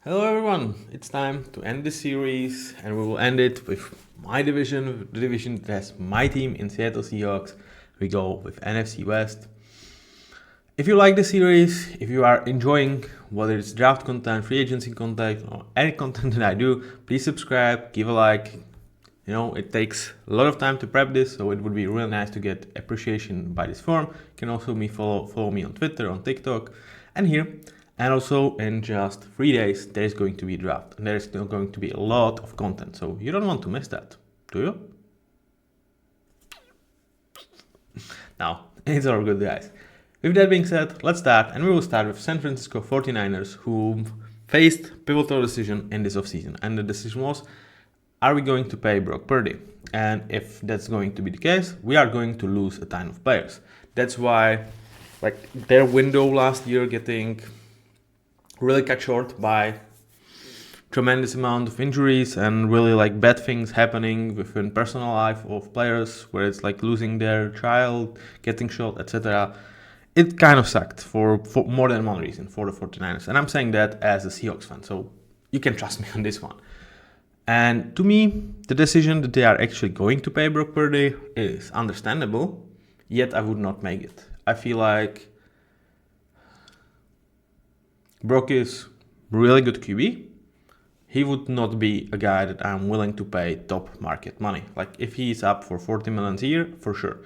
Hello everyone, it's time to end this series and we will end it with my division, the division that has my team in Seattle Seahawks. We go with NFC West. If you like the series, if you are enjoying whether it's draft content, free agency content, or any content that I do, please subscribe, give a like. It takes a lot of time to prep this, so it would be really nice to get appreciation by this form. You can also follow me on Twitter, on TikTok, and here. And also in just 3 days, there is going to be a draft. And there is still going to be a lot of content. So you don't want to miss that, do you? Now, it's all good, guys. With that being said, let's start. And we will start with San Francisco 49ers, who faced pivotal decision in this offseason. And the decision was, are we going to pay Brock Purdy? And if that's going to be the case, we are going to lose a ton of players. That's why their window last year getting really cut short by tremendous amount of injuries and really bad things happening within personal life of players, where it's losing their child, getting shot, etc. It kind of sucked for more than one reason for the 49ers. And I'm saying that as a Seahawks fan, so you can trust me on this one. And to me, the decision that they are actually going to pay Brock Purdy is understandable, yet I would not make it. I feel like Brock is really good QB. He would not be a guy that I'm willing to pay top market money. If he's up for 40 million a year, for sure.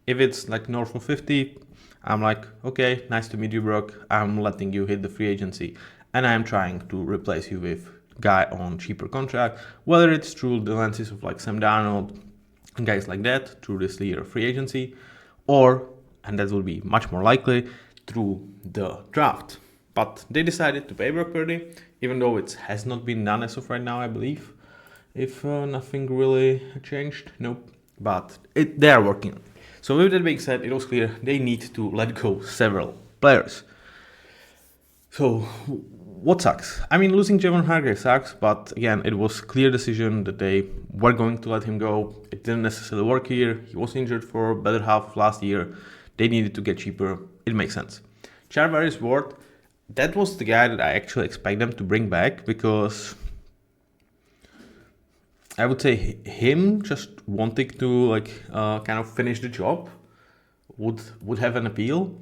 If it's north of 50, I'm like, okay, nice to meet you, Brock. I'm letting you hit the free agency, and I'm trying to replace you with guy on cheaper contract, whether it's through the lenses of Sam Darnold and guys like that, through this year of free agency, or, and that will be much more likely, through the draft. But they decided to pay Brock Purdy, even though it has not been done as of right now, I believe. If nothing really changed, nope. But they are working on it. So with that being said, it was clear they need to let go several players. So what sucks? I mean, losing Javon Hargrave sucks, but again, it was a clear decision that they were going to let him go. It didn't necessarily work here. He was injured for a better half of last year. They needed to get cheaper. It makes sense. Charvarius Ward, that was the guy that I actually expect them to bring back, because I would say him just wanting to kind of finish the job would have an appeal,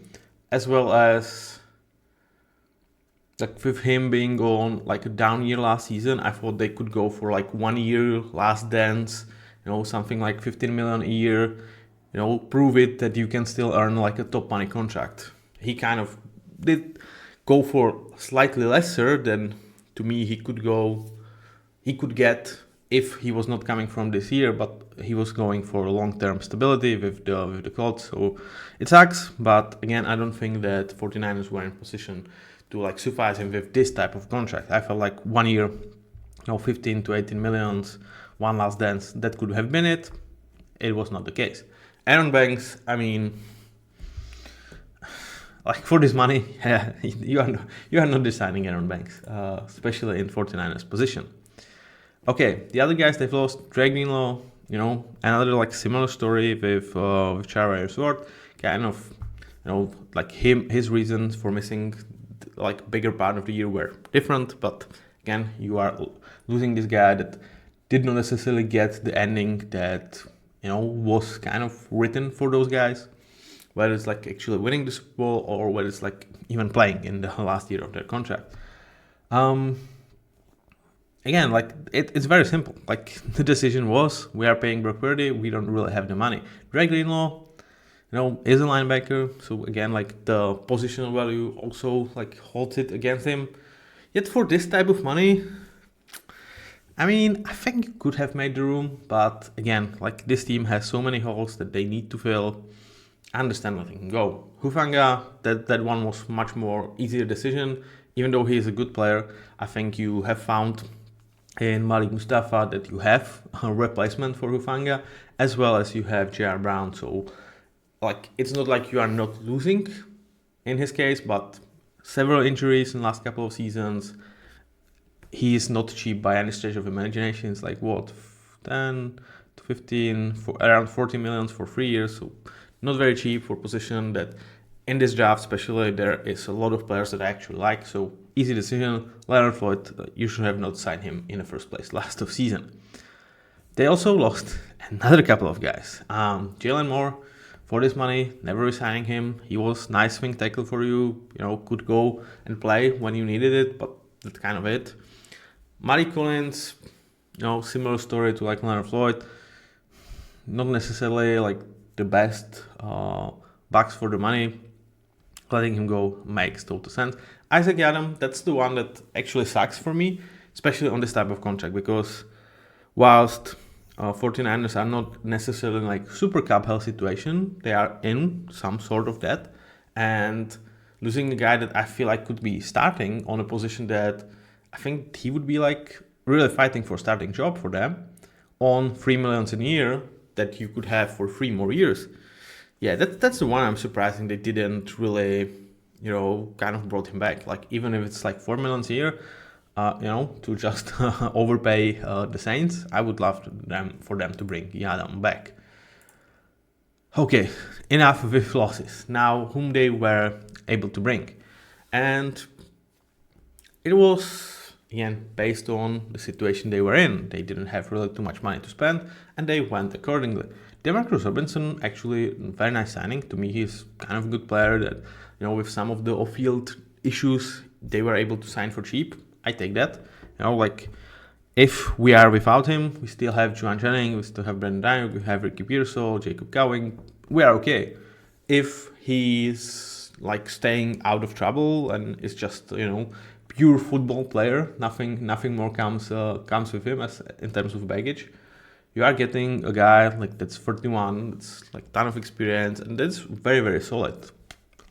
as well as with him being on a down year last season. I thought they could go for 1 year last dance, something like 15 million a year, prove it that you can still earn a top money contract. He kind of did go for slightly lesser than, to me, he could get if he was not coming from this year, but he was going for long-term stability with the Colts. So it sucks, but again, I don't think that 49ers were in position to suffice him with this type of contract. I felt 1 year, 15 to 18 millions, one last dance, that could have been it. It was not the case. Aaron Banks, I mean, for this money, you are not designing Aaron Banks, especially in 49ers position. Okay, the other guys they've lost, Drake Greenlaw, another similar story with Charvarius Ward, kind of, his reasons for missing bigger part of the year were different, but again, you are losing this guy that did not necessarily get the ending that was kind of written for those guys, whether it's actually winning the Super Bowl or whether it's even playing in the last year of their contract. Again, it's very simple. The decision was, we are paying Brock Purdy, we don't really have the money. Drake Greenlaw, is a linebacker, so again, the positional value also holds it against him. Yet for this type of money, I mean, I think you could have made the room, but again, this team has so many holes that they need to fill. I understand letting him go. Hufanga, that one was much more easier decision. Even though he is a good player, I think you have found in Malik Mustafa that you have a replacement for Hufanga, as well as you have J.R. Brown. So it's not you are not losing in his case, but several injuries in the last couple of seasons. He is not cheap by any stretch of imagination. It's 10 to 15, for around 40 million for 3 years. So not very cheap for a position that in this draft especially, there is a lot of players that I actually like, so easy decision. Leonard Floyd, you should have not signed him in the first place last offseason. They also lost another couple of guys. Jalen Moore, for this money, never resigning him. He was nice swing tackle for you, could go and play when you needed it, but that's kind of it. Mari Collins, similar story to like Leonard Floyd. Not necessarily like the best bucks for the money. Letting him go makes total sense. Isaac Adam, that's the one that actually sucks for me, especially on this type of contract, because whilst 49ers are not necessarily in like super cap hell situation, they are in some sort of that, and losing a guy that I feel like could be starting on a position that I think he would be like really fighting for starting job for them on $3 million a year that you could have for 3 more years. Yeah, that's the one I'm surprised they didn't really, kind of brought him back. Like even if it's like $4 million a year, to just overpay the Saints, I would love for them to bring Yadam back. Okay, enough with losses. Now, whom they were able to bring. And it was, again, based on the situation they were in. They didn't have really too much money to spend, and they went accordingly. Demarcus Robinson, actually, very nice signing. To me, he's kind of a good player that, with some of the off-field issues, they were able to sign for cheap. I take that. If we are without him, we still have Juwan Jennings, we still have Brandon Ayuk, we have Ricky Pearsall, Jacob Cowing. We are okay. If he's like staying out of trouble and is just pure football player, nothing more comes with him as in terms of baggage. You are getting a guy like that's 31, that's like ton of experience, and that's very very solid.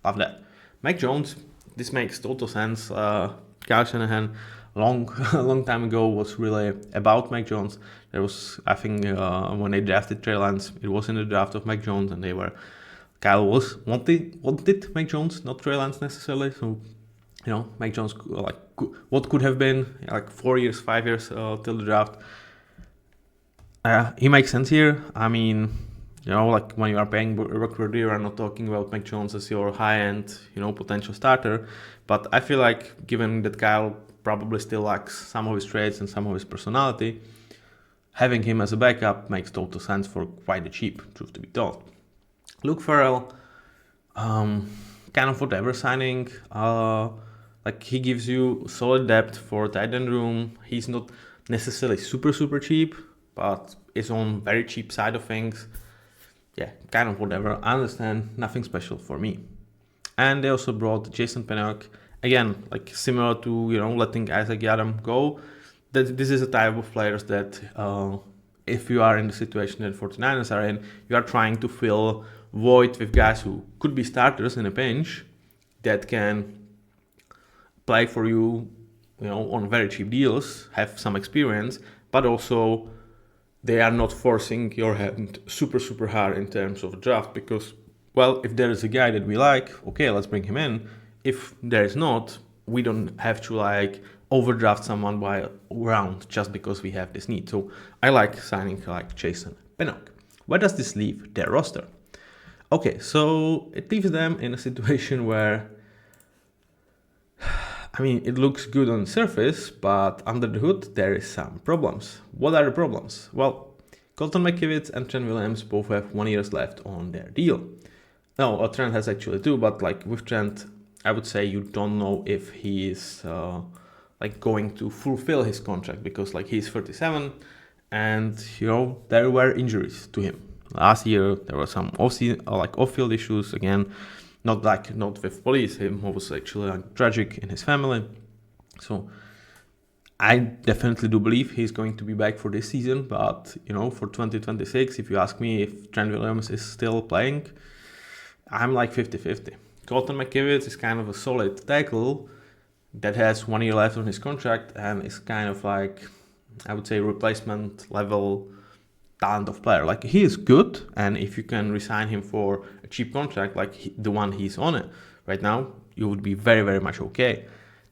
Love that. Mac Jones, this makes total sense. Kyle Shanahan, long time ago, was really about Mac Jones. There was, I think, when they drafted Trey Lance, it was in the draft of Mac Jones, and Kyle wanted Mac Jones, not Trey Lance necessarily. So, Mac Jones, what could have been 4 years, 5 years till the draft. He makes sense here. I mean, when you are paying Brock Purdy, you are not talking about Mac Jones as your high-end, potential starter. But I feel like, given that Kyle probably still lacks some of his traits and some of his personality, having him as a backup makes total sense for quite a cheap, truth to be told. Luke Farrell, kind of whatever signing. He gives you solid depth for tight end room. He's not necessarily super, super cheap, but is on very cheap side of things. Yeah, kind of whatever. I understand, nothing special for me. And they also brought Jason Pinnock. Again, similar to, letting Isaac Yadam go. This is a type of players that, if you are in the situation that 49ers are in, you are trying to fill void with guys who could be starters in a pinch that can play for you, on very cheap deals, have some experience, but also they are not forcing your hand super, super hard in terms of draft because, well, if there is a guy that we like, okay, let's bring him in. If there is not, we don't have to overdraft someone by a round just because we have this need. So I like signing like Jason Pinnock. Where does this leave their roster? Okay, so it leaves them in a situation where, it looks good on the surface, but under the hood, there is some problems. What are the problems? Well, Colton McKivitz and Trent Williams both have 1 year left on their deal. No, Trent has actually 2, but with Trent, I would say you don't know if he is going to fulfill his contract because he's 37 and there were injuries to him. Last year there were some off-field issues again. Not with police. Him was actually tragic in his family. So I definitely do believe he's going to be back for this season. But for 2026, if you ask me if Trent Williams is still playing, I'm 50-50. Colton McKivitz is kind of a solid tackle that has 1 year left on his contract and is kind of I would say replacement level talent of player. He is good, and if you can resign him for a cheap contract the one he's on it right now, you would be very, very much okay.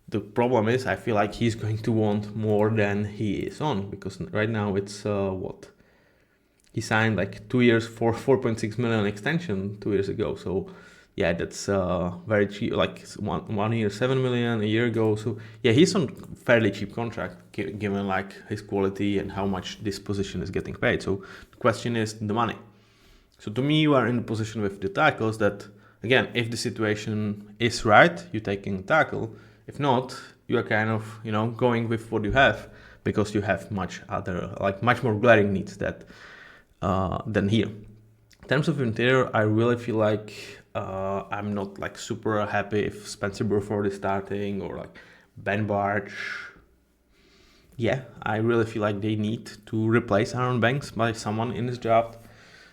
The problem is I feel like he's going to want more than he is on because right now it's he signed 2 years for $4.6 million extension 2 years ago. So yeah, that's very cheap. Like 1 year, 7 million a year ago. So yeah, he's on fairly cheap contract given like his quality and how much this position is getting paid. So the question is the money. So to me, you are in the position with the tackles that, again, if the situation is right, you're taking a tackle. If not, you are kind of, going with what you have because you have much more glaring needs than here. In terms of interior, I really feel like I'm not like super happy if Spencer Burford is starting or like Ben Barch. Yeah, I really feel like they need to replace Aaron Banks by someone in this draft.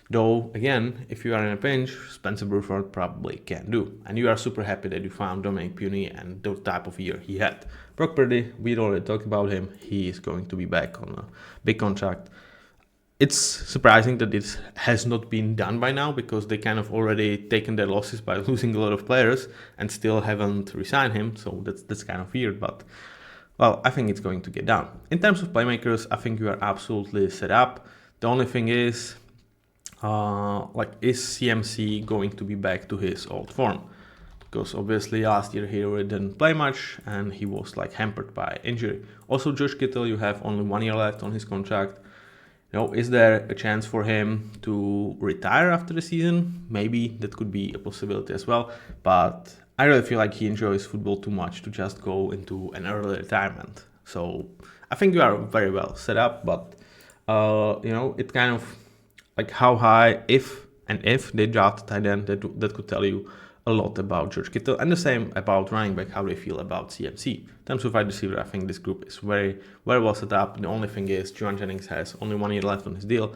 Though, again, if you are in a pinch, Spencer Burford probably can do. And you are super happy that you found Dominic Puny and the type of year he had. Brock Purdy, we already talked about him. He is going to be back on a big contract. It's surprising that this has not been done by now because they kind of already taken their losses by losing a lot of players and still haven't re-signed him. So that's kind of weird, but well, I think it's going to get done. In terms of playmakers, I think you are absolutely set up. The only thing is, is CMC going to be back to his old form? Because obviously last year he really didn't play much and he was like hampered by injury. Also, Josh Kittle, you have only 1 year left on his contract. Is there a chance for him to retire after the season? Maybe that could be a possibility as well. But I really feel like he enjoys football too much to just go into an early retirement. So I think you are very well set up, but it kind of like how high, if they draft a tight end, that could tell you a lot about George Kittle, and the same about running back, how they feel about CMC. In terms of wide receiver, I think this group is very, very well set up. The only thing is Juwan Jennings has only 1 year left on his deal,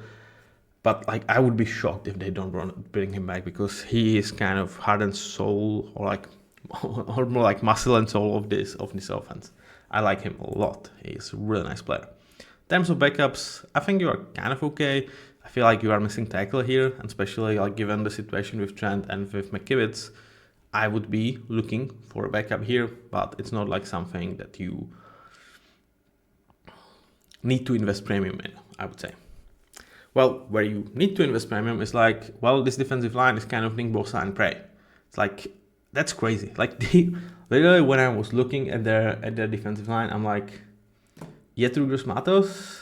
but like I would be shocked if they don't bring him back because he is kind of heart and soul, or more like muscle and soul of this offense. I like him a lot. He's a really nice player. In terms of backups, I think you are kind of okay. I feel like you are missing tackle here, and especially like given the situation with Trent and with McKivitz, I would be looking for a backup here, but it's not like something that you need to invest premium in, I would say. Well, where you need to invest premium is like, well, this defensive line is kind of Nick Bosa and Prey. It's like, that's crazy. Like, literally when I was looking at their defensive line, I'm like, Yetur Gross-Matos.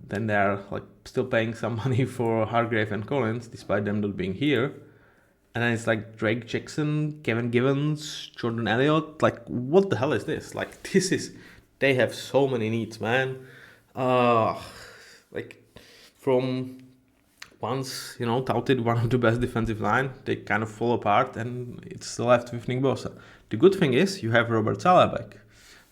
Then they're like still paying some money for Hargrave and Collins, despite them not being here. And then it's like Drake Jackson, Kevin Givens, Jordan Elliott. Like, what the hell is this? Like, they have so many needs, man. Like, from once, touted one of the best defensive line, they kind of fall apart and it's left with Nick Bosa. The good thing is you have Robert Saleh back.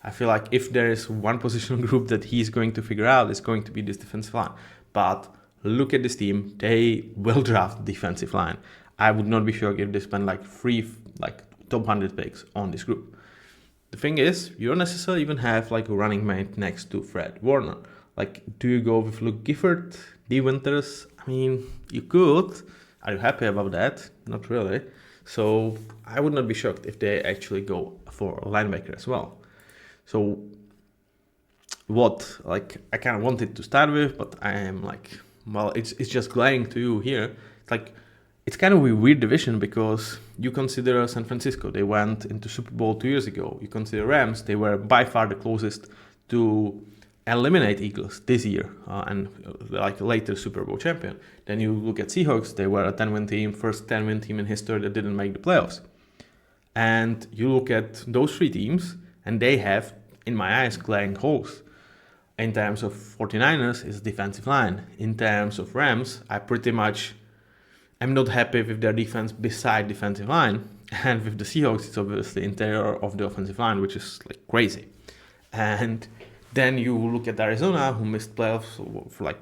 I feel like if there is one positional group that he's going to figure out, it's going to be this defensive line. But look at this team. They will draft defensive line. I would not be shocked if they spend like top 100 picks on this group. The thing is, you don't necessarily even have like a running mate next to Fred Warner. Like, do you go with Luke Gifford, Dee Winters? I mean, you could. Are you happy about that? Not really. So I would not be shocked if they actually go for a linebacker as well. So what, like, I kind of wanted to start with, but I am like, well, it's just glaring to you here. It's like, it's kind of a weird division because you consider San Francisco, they went into Super Bowl 2 years ago. You consider Rams, they were by far the closest to eliminate Eagles this year and like later Super Bowl champion. Then you look at Seahawks, they were a 10-win team, first 10-win team in history that didn't make the playoffs. And you look at those three teams, and they have, in my eyes, glaring holes. In terms of 49ers, it's defensive line. In terms of Rams, I pretty much am not happy with their defense beside defensive line. And with the Seahawks, it's obviously interior of the offensive line, which is like crazy. And then you look at Arizona, who missed playoffs for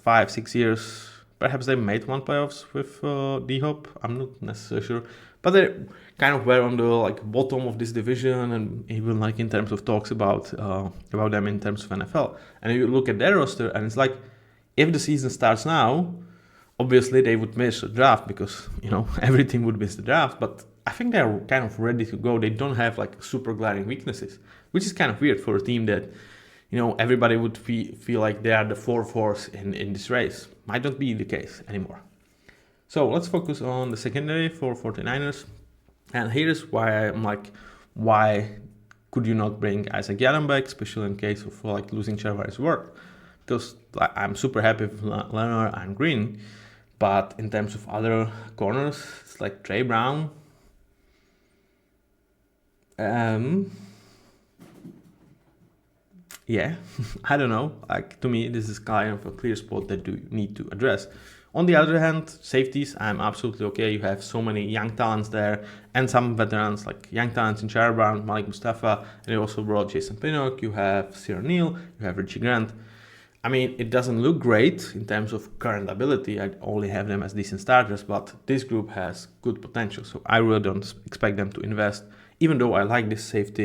5-6 years. Perhaps they made one playoffs with D-Hop. I'm not necessarily sure. But they kind of were on the bottom of this division, and even in terms of talks about them in terms of NFL. And you look at their roster, and it's like, if the season starts now, obviously they would miss the draft because every team would miss the draft. But I think they're kind of ready to go. They don't have super glaring weaknesses, which is kind of weird for a team that everybody would feel like they are the force in this race. Might not be the case anymore. So let's focus on the secondary for 49ers. And here's why I'm like, why could you not bring Isaac Yiadom back, especially in case of like losing Charvarius Ward? Because like, I'm super happy with Leonard and Green, but in terms of other corners, it's like Trey Brown. Yeah, I don't know. Like, to me, this is kind of a clear spot that you need to address. On the other hand, safeties, I'm absolutely okay. You have so many young talents there and some veterans, like young talents in Jared Brown, Malik Mustafa, and you also brought Jason Pinnock. You have Cyril Neal, you have Richie Grant. I mean, it doesn't look great in terms of current ability. I only have them as decent starters, but this group has good potential. So I really don't expect them to invest, even though I like this like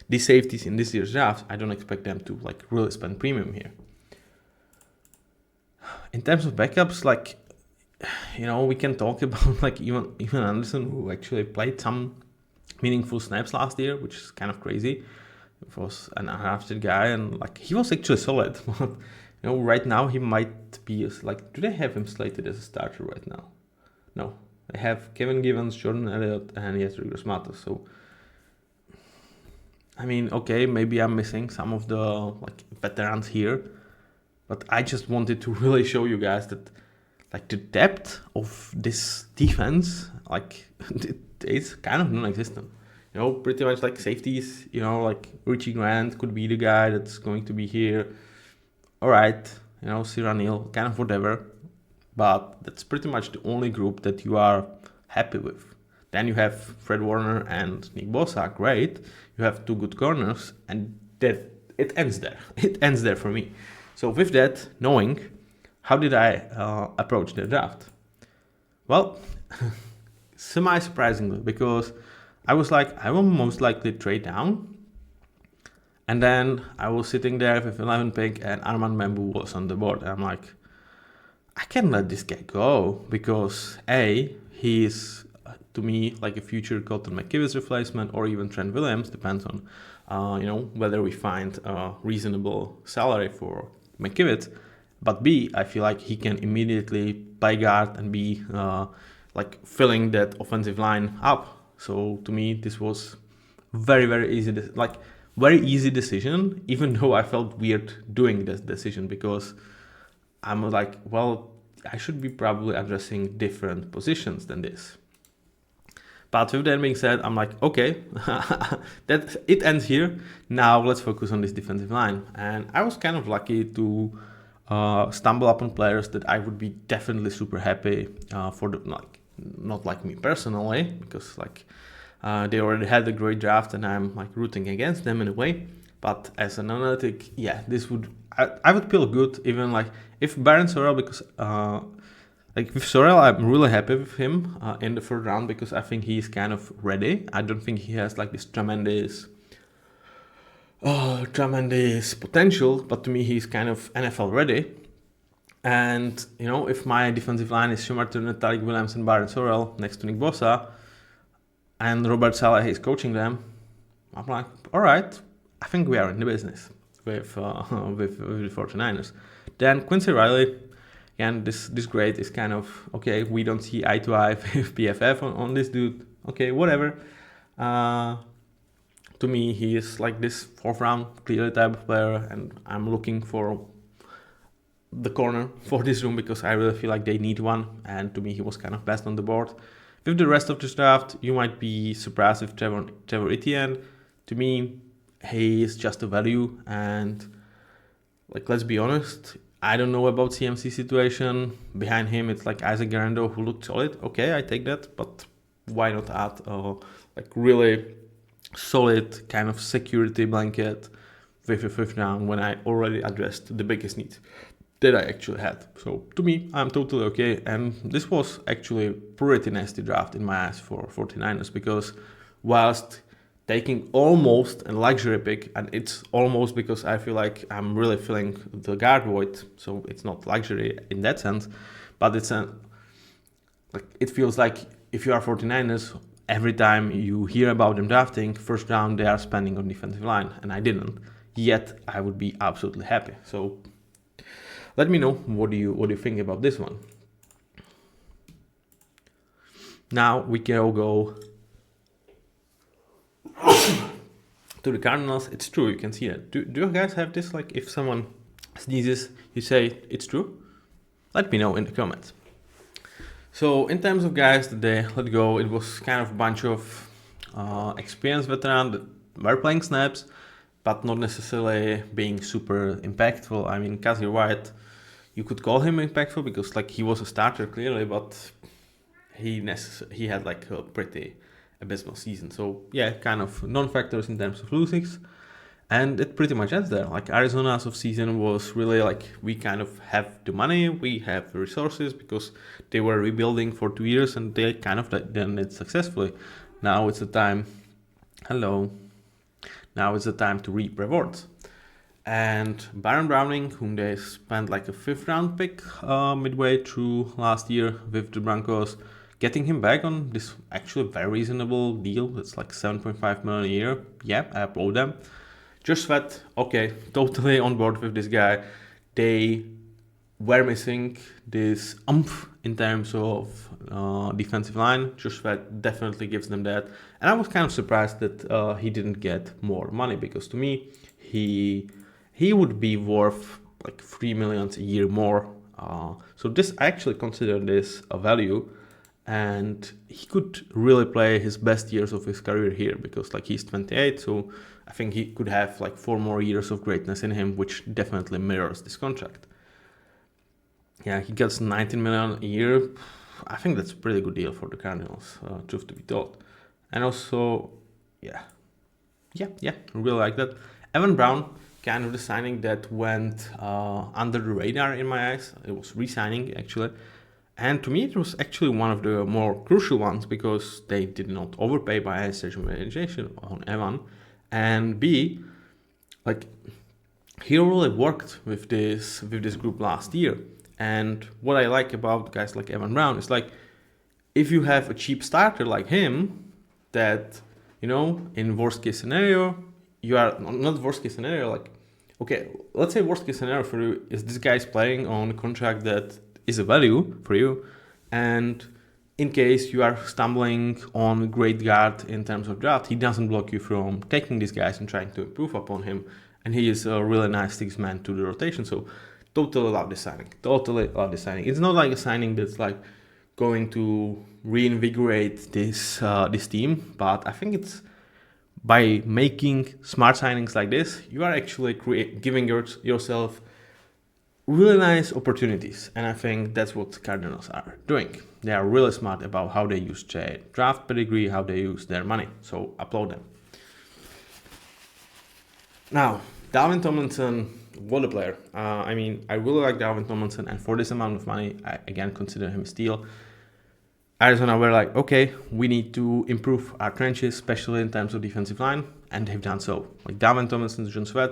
these safeties in this year's draft. I don't expect them to like really spend premium here. In terms of backups, like, you know, we can talk about like even Anderson, who actually played some meaningful snaps last year, which is kind of crazy. He was an undrafted guy, and like he was actually solid. But you know, right now he might be like, do they have him slated as a starter right now? No, they have Kevin Givens, Jordan Elliott, and Yetur Gross-Matos. So I mean, okay, maybe I'm missing some of the like veterans here, but I just wanted to really show you guys that like the depth of this defense, like it's kind of non-existent. You know, pretty much like safeties, you know, like Richie Grant could be the guy that's going to be here. All right, you know, Cyril Neal, kind of whatever. But that's pretty much the only group that you are happy with. Then you have Fred Warner and Nick Bosa, great. You have two good corners, and that it ends there. It ends there for me. So with that, knowing, how did I approach the draft? Well, semi-surprisingly, because I was like, I will most likely trade down. And then I was sitting there with 11 pick and Armand Bamboo was on the board. And I'm like, I can't let this guy go because A, he is to me like a future Colton McKivitz replacement or even Trent Williams, depends on you know, whether we find a reasonable salary for McKivitz. But B, I feel like he can immediately play guard and be like filling that offensive line up. So to me, this was very easy decision, even though I felt weird doing this decision because I'm like, well, I should be probably addressing different positions than this. But with that being said, I'm like, okay, that it ends here. Now let's focus on this defensive line. And I was kind of lucky to stumble upon players that I would be definitely super happy for the like, not like me personally, because like they already had a great draft and I'm like rooting against them in a way. But as an analytic, yeah, this would I would feel good even like if Baron Sorrell, because like with Sorrell, I'm really happy with him in the third round because I think he's kind of ready. I don't think he has like this tremendous potential, but to me he's kind of NFL ready. And you know, if my defensive line is Shemar Turner, Tariq Williams, and Baron Sorrell next to Nick Bosa, and Robert Saleh is coaching them, I'm like, all right, I think we are in the business with the 49ers. Then Quincy Riley, again, this grade is kind of, okay, we don't see eye to eye with PFF on this dude. Okay, whatever. To me, he is like this fourth round clearly type of player, and I'm looking for the corner for this room because I really feel like they need one, and to me, he was kind of best on the board. With the rest of this draft, you might be surprised with Trevor Etienne. To me, he is just a value, and like, let's be honest, I don't know about CMC situation. Behind him, it's like Isaac Garando who looked solid. Okay, I take that, but why not add like really solid kind of security blanket with a fifth round when I already addressed the biggest need that I actually had. So to me, I'm totally okay. And this was actually a pretty nasty draft in my eyes for 49ers because whilst taking almost a luxury pick, and it's almost because I feel like I'm really filling the guard void, so it's not luxury in that sense, but it's it feels like if you are 49ers, every time you hear about them drafting, first round they are spending on defensive line, and I didn't. Yet I would be absolutely happy. So Let me know what do you think about this one. Now we can all go to the Cardinals. It's true, you can see that. Do you guys have this? Like, if someone sneezes, you say it's true? Let me know in the comments. So in terms of guys that they let go, it was kind of a bunch of experienced veterans that were playing snaps, but not necessarily being super impactful. I mean, Kazir White, you could call him impactful because like he was a starter clearly, but he had like a pretty abysmal season. So yeah, kind of non-factors in terms of losings. And it pretty much ends there. Like Arizona's offseason was really like, we kind of have the money, we have the resources because they were rebuilding for 2 years and they kind of done it successfully. Now it's the time, now it's the time to reap rewards. And Baron Browning, whom they spent like a 5th round pick midway through last year with the Broncos, getting him back on this actually very reasonable deal. It's like $7.5 million a year. Yeah, I applaud them. Josh Sweat, okay, totally on board with this guy. They were missing this oomph in terms of defensive line. Josh Sweat definitely gives them that. And I was kind of surprised that he didn't get more money because to me, he would be worth like $3 million a year more. So this, I actually consider this a value. And he could really play his best years of his career here because like he's 28, so I think he could have like 4 more years of greatness in him, which definitely mirrors this contract. Yeah, he gets $19 million a year. I think that's a pretty good deal for the Cardinals, truth to be told. And also, yeah, really like that. Evan Brown, kind of the signing that went under the radar in my eyes. It was re-signing actually. And to me, it was actually one of the more crucial ones because they did not overpay by any stretch of imagination on Evan. And B, like, he really worked with this group last year. And what I like about guys like Evan Brown is like, if you have a cheap starter like him, that, you know, in worst case scenario, you are not worst case scenario, like, okay, let's say worst case scenario for you is this guy's playing on a contract that is a value for you, and in case you are stumbling on a great guard in terms of draft, he doesn't block you from taking these guys and trying to improve upon him, and he is a really nice 6th man to the rotation. So totally love this signing. It's not like a signing that's like going to reinvigorate this team, but I think it's by making smart signings like this, you are actually giving yourself really nice opportunities, and I think that's what Cardinals are doing. They are really smart about how they use their draft pedigree, how they use their money, so applaud them. Now, Dalvin Tomlinson, what a player. I mean, I really like Dalvin Tomlinson, and for this amount of money, I again consider him a steal. Arizona were like, okay, we need to improve our trenches, especially in terms of defensive line, and they've done so. Like Dalvin Tomlinson, John Sweat,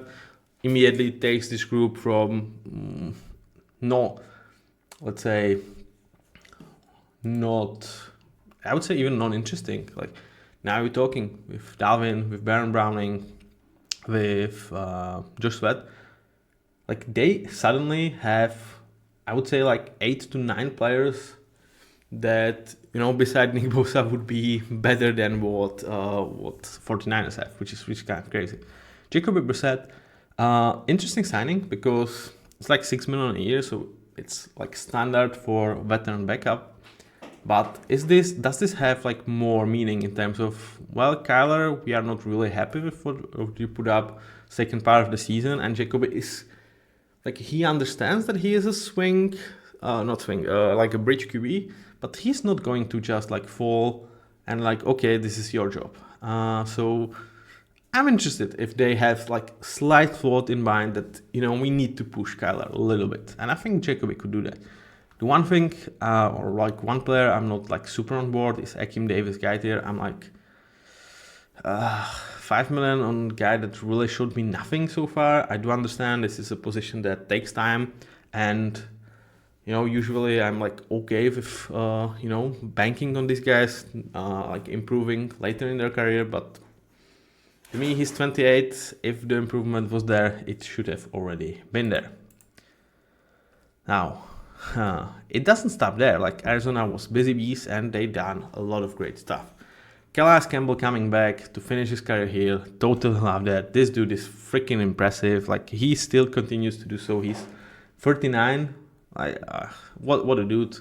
immediately takes this group from let's say not, I would say even non-interesting. Like now we're talking with Dalvin, with Baron Browning, with Josh Sweat. Like they suddenly have, I would say like 8 to 9 players that, you know, beside Nick Bosa would be better than what 49ers have, which is kind of crazy. Jacoby Brissett, interesting signing because it's like $6 million a year, so it's like standard for veteran backup. But does this have like more meaning in terms of, well, Kyler, we are not really happy with what you put up second part of the season, and Jacoby is like, he understands that he is a like a bridge QB, but he's not going to just like fall and like, okay, this is your job. So I'm interested if they have like slight thought in mind that, you know, we need to push Kyler a little bit. And I think Jacoby could do that. The one thing, or like one player I'm not like super on board is Akeem Davis guy here. I'm like, $5 million on a guy that really showed me nothing so far. I do understand this is a position that takes time, and you know, usually I'm like okay with you know, banking on these guys, like improving later in their career. But to me, he's 28. If the improvement was there, it should have already been there. Now, it doesn't stop there. Like Arizona was busy bees and they done a lot of great stuff. Calais Campbell coming back to finish his career here. Totally love that. This dude is freaking impressive. Like he still continues to do so. He's 39. What a dude.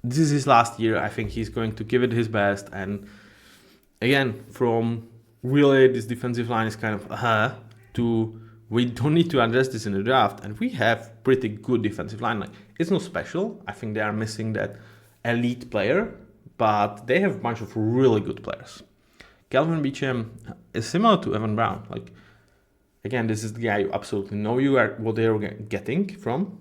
This is his last year. I think he's going to give it his best. And again, from really this defensive line is kind of to we don't need to address this in the draft, and we have pretty good defensive line. Like it's not special. I think they are missing that elite player, but they have a bunch of really good players. Calvin Beacham is similar to Evan Brown. Like again, this is the guy you absolutely know you are what they are getting from.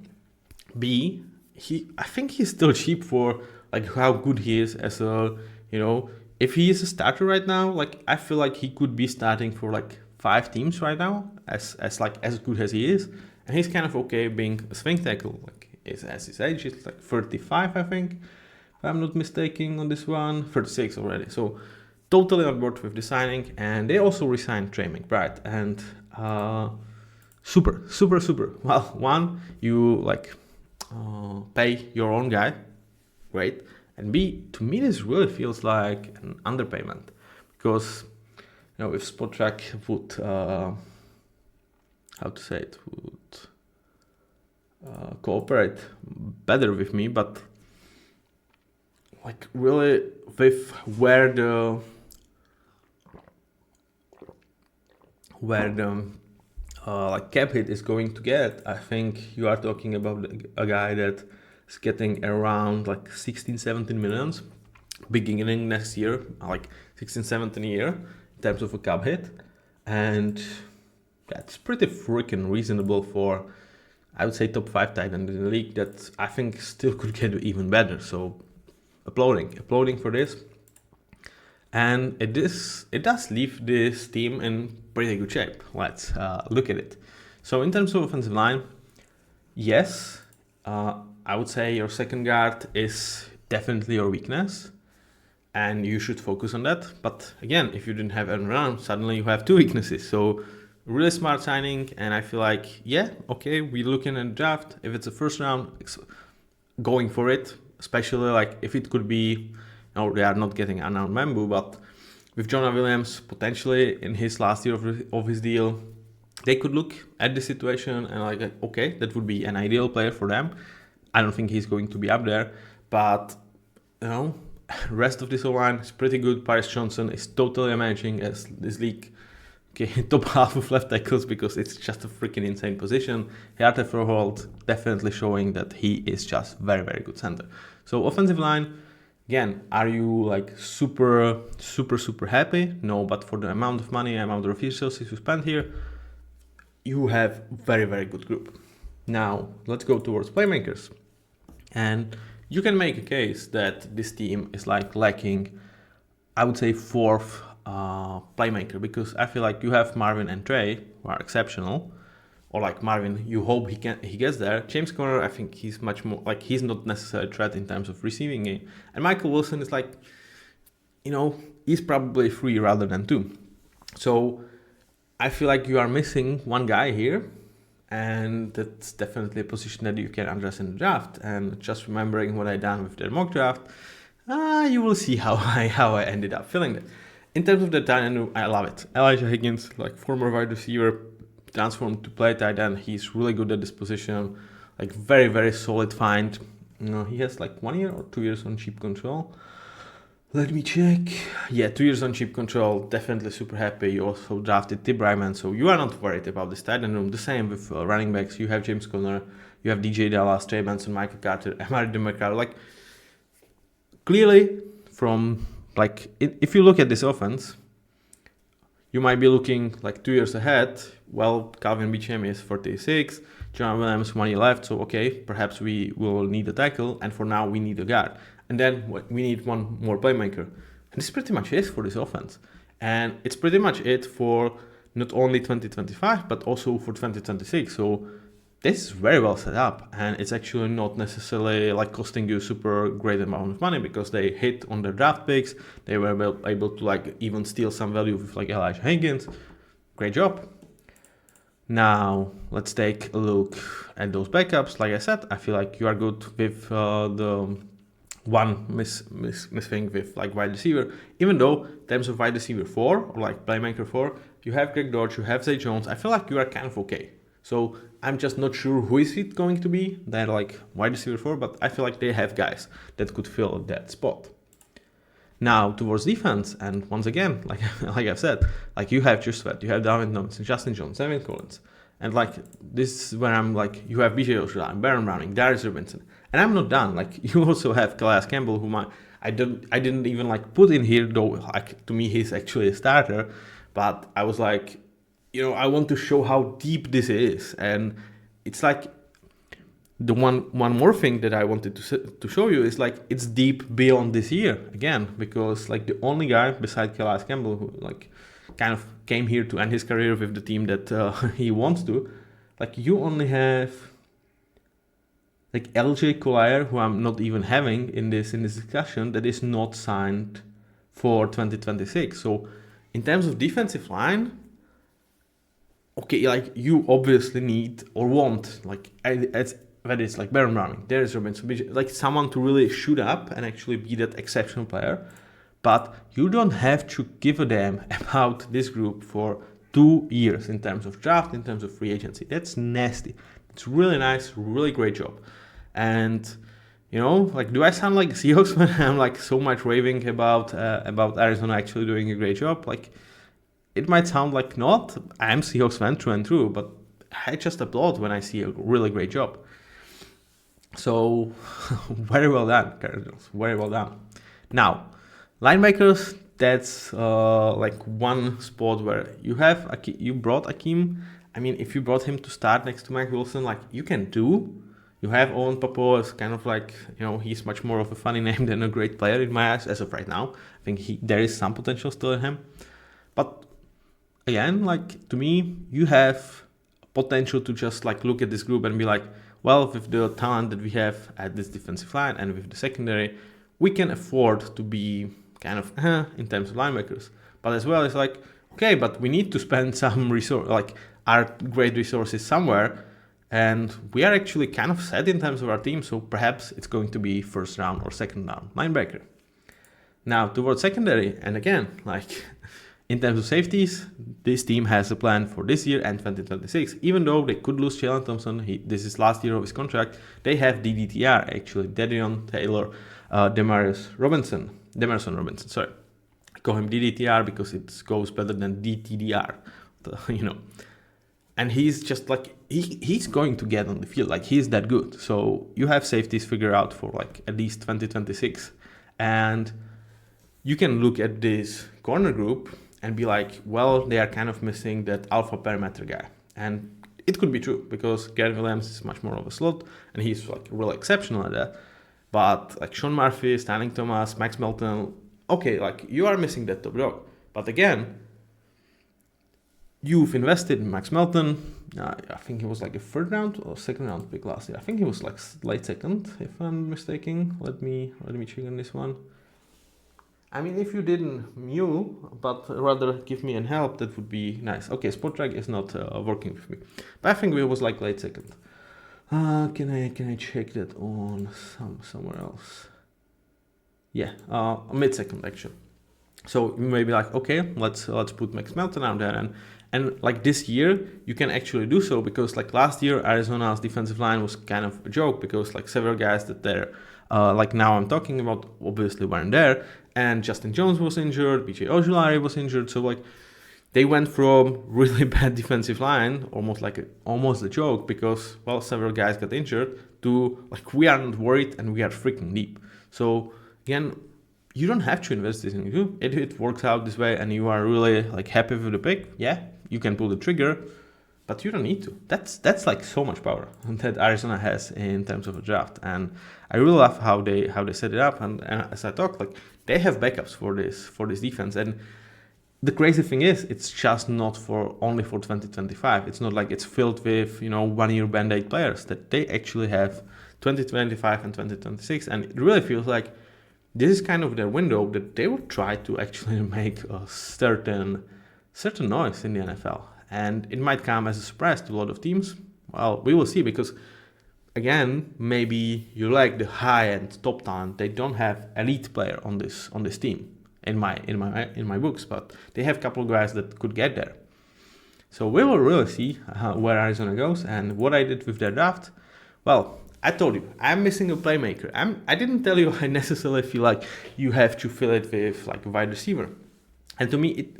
I think he's still cheap for like how good he is as a, if he is a starter right now, like I feel like he could be starting for like 5 teams right now as good as he is, and he's kind of okay being a swing tackle. Like as his age is like 35, I think, if I'm not mistaken on this one, 36 already. So totally on board with the signing, and they also re-signed Trey McBride, and super. Well, one, you pay your own guy, great, and B, to me this really feels like an underpayment, because if Spotrac would cooperate better with me, but like really with where the cap hit is going to get, I think you are talking about a guy that is getting around like 16-17 millions beginning next year, like 16-17 a year in terms of a cap hit, and that's pretty freaking reasonable for, I would say, top 5 tight end in the league that I think still could get even better. So applauding for this. And it does leave this team in pretty good shape. Let's look at it. So in terms of offensive line, yes, I would say your second guard is definitely your weakness, and you should focus on that. But again, if you didn't have Aaron Brown, suddenly you have 2 weaknesses. So really smart signing, and I feel like, yeah, okay, we're looking at the draft. If it's a first round, going for it, especially like if it could be, they are not getting unknown Mambu, but with Jonah Williams potentially in his last year of his deal, they could look at the situation and like, okay, that would be an ideal player for them. I don't think he's going to be up there, but rest of this O-line is pretty good. Paris Johnson is totally amazing as this league. Okay, top half of left tackles because it's just a freaking insane position. Hjalte Froholt definitely showing that he is just very, very good center. So offensive line, again, are you like super happy? No, but for the amount of money, amount of resources you spend here, you have very, very good group. Now, let's go towards playmakers. And you can make a case that this team is like lacking, I would say, 4th playmaker, because I feel like you have Marvin and Trey, who are exceptional, or like Marvin, you hope he gets there. James Conner, I think he's much more like he's not necessarily a threat in terms of receiving game, and Michael Wilson is like, he's probably 3 rather than 2. So I feel like you are missing one guy here, and that's definitely a position that you can address in the draft. And just remembering what I done with the mock draft, you will see how I ended up feeling that. In terms of the tight end, I love it. Elijah Higgins, like former wide receiver, transformed to play tight end. He's really good at this position. Like very, very solid find. He has like 1 year or 2 years on cheap control. Let me check. Yeah, 2 years on cheap control. Definitely super happy. You also drafted Tib Ryman, so you are not worried about this tight end room. The same with running backs. You have James Conner, you have DJ Dallas, Trey Benson, Michael Carter, Amari DeMarcaro. Like clearly from if you look at this offense, you might be looking like 2 years ahead. Well, Calvin Beacham is 46, John Williams 1 year left, so okay, perhaps we will need a tackle, and for now we need a guard. And then we need one more playmaker. And this is pretty much it for this offense. And it's pretty much it for not only 2025, but also for 2026. So this is very well set up, and it's actually not necessarily like costing you super great amount of money, because they hit on their draft picks. They were able to like even steal some value with like Elijah Higgins. Great job. Now, let's take a look at those backups. Like I said, I feel like you are good with the one missing with like wide receiver. Even though in terms of wide receiver 4 or like playmaker 4, you have Greg Dodge, you have Zay Jones. I feel like you are kind of okay. So I'm just not sure who is it going to be. They're like wide receiver 4, but I feel like they have guys that could fill that spot. Now towards defense, and once again, like I've said, like you have Just Sweat, you have Darwin Thompson, Justin Jones, Evan Collins, and like this is where I'm like, you have BJ Ojulari, Baron Browning, Darius Robinson, and I'm not done. Like you also have Calais Campbell, whom I didn't even like put in here, though. Like to me, he's actually a starter, but I was like, I want to show how deep this is, and it's like the one more thing that I wanted to show you is like it's deep beyond this year again, because like the only guy beside Calais Campbell who like kind of came here to end his career with the team that he wants to, like you only have like LJ Collier, who I'm not even having in this discussion, that is not signed for 2026. So in terms of defensive line, okay, like you obviously need or want like as whether it's like Baron Browning, Darius Robinson, like someone to really shoot up and actually be that exceptional player. But you don't have to give a damn about this group for 2 years in terms of draft, in terms of free agency. That's nasty. It's really nice, really great job. And like, do I sound like Seahawks when I'm like so much raving about Arizona actually doing a great job? Like, it might sound like not. I'm Seahawks fan through and through, but I just applaud when I see a really great job. So, very well done, Cardinals. Very well done. Now, linebackers, that's like one spot where you brought Akeem. I mean, if you brought him to start next to Mike Wilson, like you can do. You have Owen Papo as kind of like, he's much more of a funny name than a great player in my eyes as of right now. I think there is some potential still in him. But again, like to me, you have potential to just like look at this group and be like, well, with the talent that we have at this defensive line and with the secondary, we can afford to be kind of in terms of linebackers. But as well, it's like, okay, but we need to spend some resource, like our great resources somewhere. And we are actually kind of set in terms of our team. So perhaps it's going to be first round or second round linebacker. Now towards secondary, and again, like in terms of safeties, this team has a plan for this year and 2026. Even though they could lose Jalen Thompson, this is last year of his contract, they have DDTR actually, Dedion Taylor, Demarson Robinson, sorry. I call him DDTR because it goes better than DTDR, And he's just like, he's going to get on the field, like he's that good. So you have safeties figured out for like at least 2026. And you can look at this corner group and be like, well, they are kind of missing that alpha perimeter guy. And it could be true because Garrett Williams is much more of a slot and he's like really exceptional at that. But like Sean Murphy, Stanley Thomas, Max Melton, okay, like you are missing that top dog. But again, you've invested in Max Melton. I think he was like a third round or second round pick last year. I think he was like late second, if I'm mistaken. Let me check on this one. I mean, if you didn't but rather give me an help, that would be nice. Okay, Spotrac is not working with me, but I think it was like late second. Can I check that on somewhere else? Yeah, mid second actually. So you may be like, okay, let's put Max Melton out there, and like this year you can actually do so because like last year Arizona's defensive line was kind of a joke because like several guys that they're like now I'm talking about obviously weren't there, and Justin Jones was injured, BJ Ojulari was injured, so like they went from really bad defensive line, almost a joke because well several guys got injured, to like we aren't worried and we are freaking deep. So again, you don't have to invest this in you. It works out this way and you are really like happy with the pick. Yeah, you can pull the trigger, but you don't need to. That's like so much power that Arizona has in terms of a draft, and I really love how they set it up. And as I talk, like they have backups for this defense. And the crazy thing is, it's just not only for 2025. It's not like it's filled with 1 year band-aid players. That they actually have 2025 and 2026, and it really feels like this is kind of their window that they will try to actually make a certain noise in the NFL. and it might come as a surprise to a lot of teams. Well, we will see, because again, maybe you like the high-end top talent. They don't have elite player on this team in my books, but they have a couple of guys that could get there. So we will really see where Arizona goes. And what I did with their draft, well, I told you I'm missing a playmaker. I didn't tell you I necessarily feel like you have to fill it with like a wide receiver. And to me,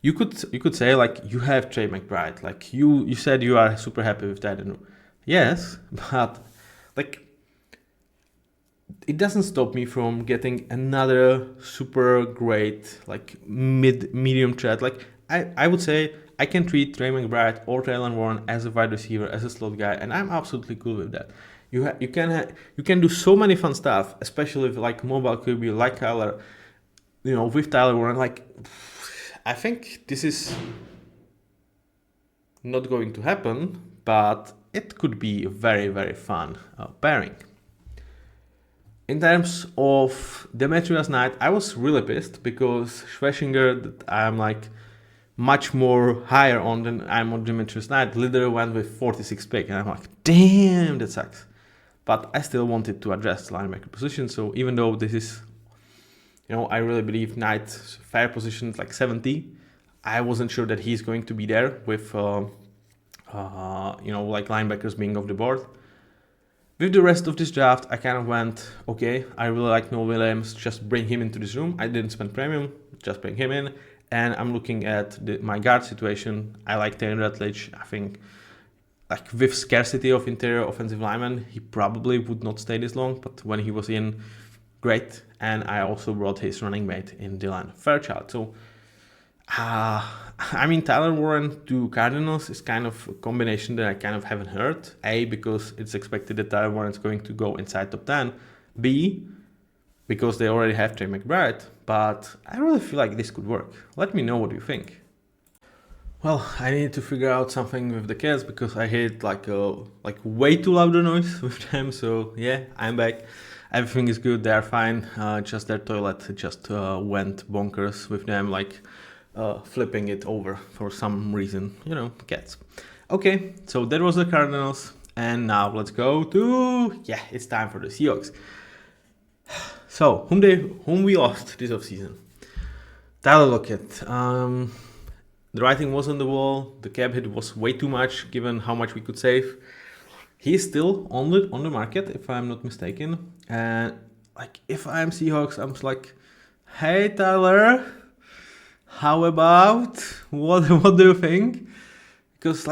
you could say like you have Trey McBride. Like you said you are super happy with that. And yes, but like it doesn't stop me from getting another super great like medium threat. Like I would say I can treat Trey McBride or Traylon Warren as a wide receiver, as a slot guy, and I'm absolutely cool with that. You can do so many fun stuff, especially with like mobile QB like Kyler, with Tyler Warren. Like I think this is not going to happen, but it could be a very, very fun pairing. In terms of Demetrius Knight, I was really pissed because Schwesinger, that I'm like much more higher on than I'm on Demetrius Knight, literally went with 46 pick, and I'm like, damn, that sucks. But I still wanted to address the linebacker position, so even though this is, I really believe Knight's fair position is like 70, I wasn't sure that he's going to be there with, like linebackers being off the board. With the rest of this draft, I kind of went, okay, I really like Noah Williams, just bring him into this room. I didn't spend premium, just bring him in. And I'm looking at my guard situation. I like Taylor Rutledge. I think like with scarcity of interior offensive linemen, he probably would not stay this long, but when he was in, great. And I also brought his running mate in Dylan Fairchild. So, Tyler Warren to Cardinals is kind of a combination that I kind of haven't heard. A, because it's expected that Tyler Warren is going to go inside top 10. B, because they already have Trey McBride. But I really feel like this could work. Let me know what you think. Well, I need to figure out something with the cats because I hate like way too loud noise with them. So yeah, I'm back. Everything is good. They are fine. Just their toilet just went bonkers with them, like flipping it over for some reason. Cats. Okay, so that was the Cardinals, and now let's go to it's time for the Seahawks. So whom we lost this offseason? Tyler Lockett. The writing was on the wall. The cap hit was way too much given how much we could save. He's still on the market, if I'm not mistaken. And like if I'm Seahawks, I'm like, hey Tyler, how about what do you think? Because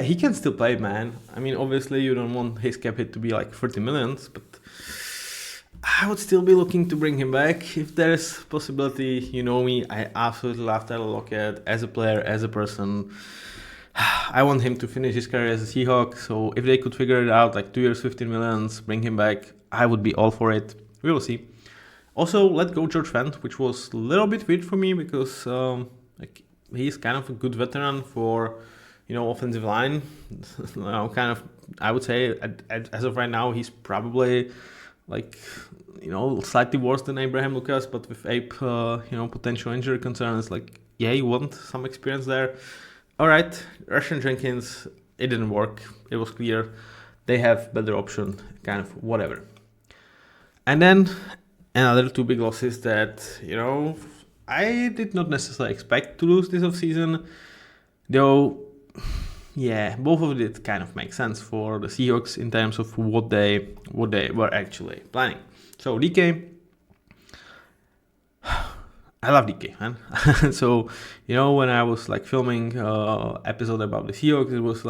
he can still play, man. I mean, obviously you don't want his cap hit to be like 30 millions, but I would still be looking to bring him back if there's possibility. You know me, I absolutely love Tyler Lockett as a player, as a person. I want him to finish his career as a Seahawk, so if they could figure it out, like 2 years, 15 millions, bring him back, I would be all for it. We will see. Also, let go George Fent, which was a little bit weird for me because he's kind of a good veteran for offensive line. I would say as of right now, he's probably slightly worse than Abraham Lucas, but with Abe, potential injury concerns, you want some experience there. All right, Rashan Jenkins, it didn't work. It was clear they have better option, kind of whatever. And then another two big losses that, I did not necessarily expect to lose this offseason, though, both of it kind of make sense for the Seahawks in terms of what they were actually planning. So DK, I love DK, man. So, when I was filming episode about the Seahawks, it was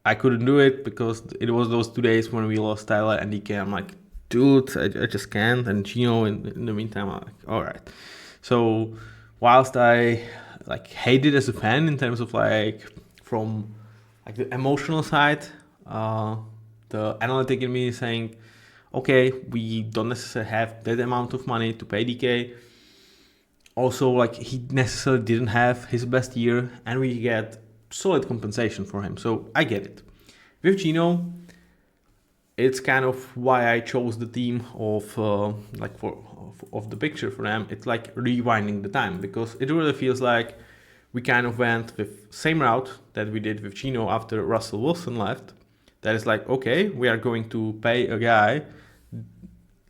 I couldn't do it because it was those 2 days when we lost Tyler and DK. I'm like, dude, I just can't. And Gino, in the meantime, I'm like, all right. So, whilst I hate it as a fan in terms of from the emotional side, the analytic in me is saying, okay, we don't necessarily have that amount of money to pay DK. Also, he necessarily didn't have his best year, and we get solid compensation for him. So I get it. With Gino, it's kind of why I chose the theme of of the picture for them. It's like rewinding the time because it really feels like we kind of went with same route that we did with Geno after Russell Wilson left. That is like, okay, we are going to pay a guy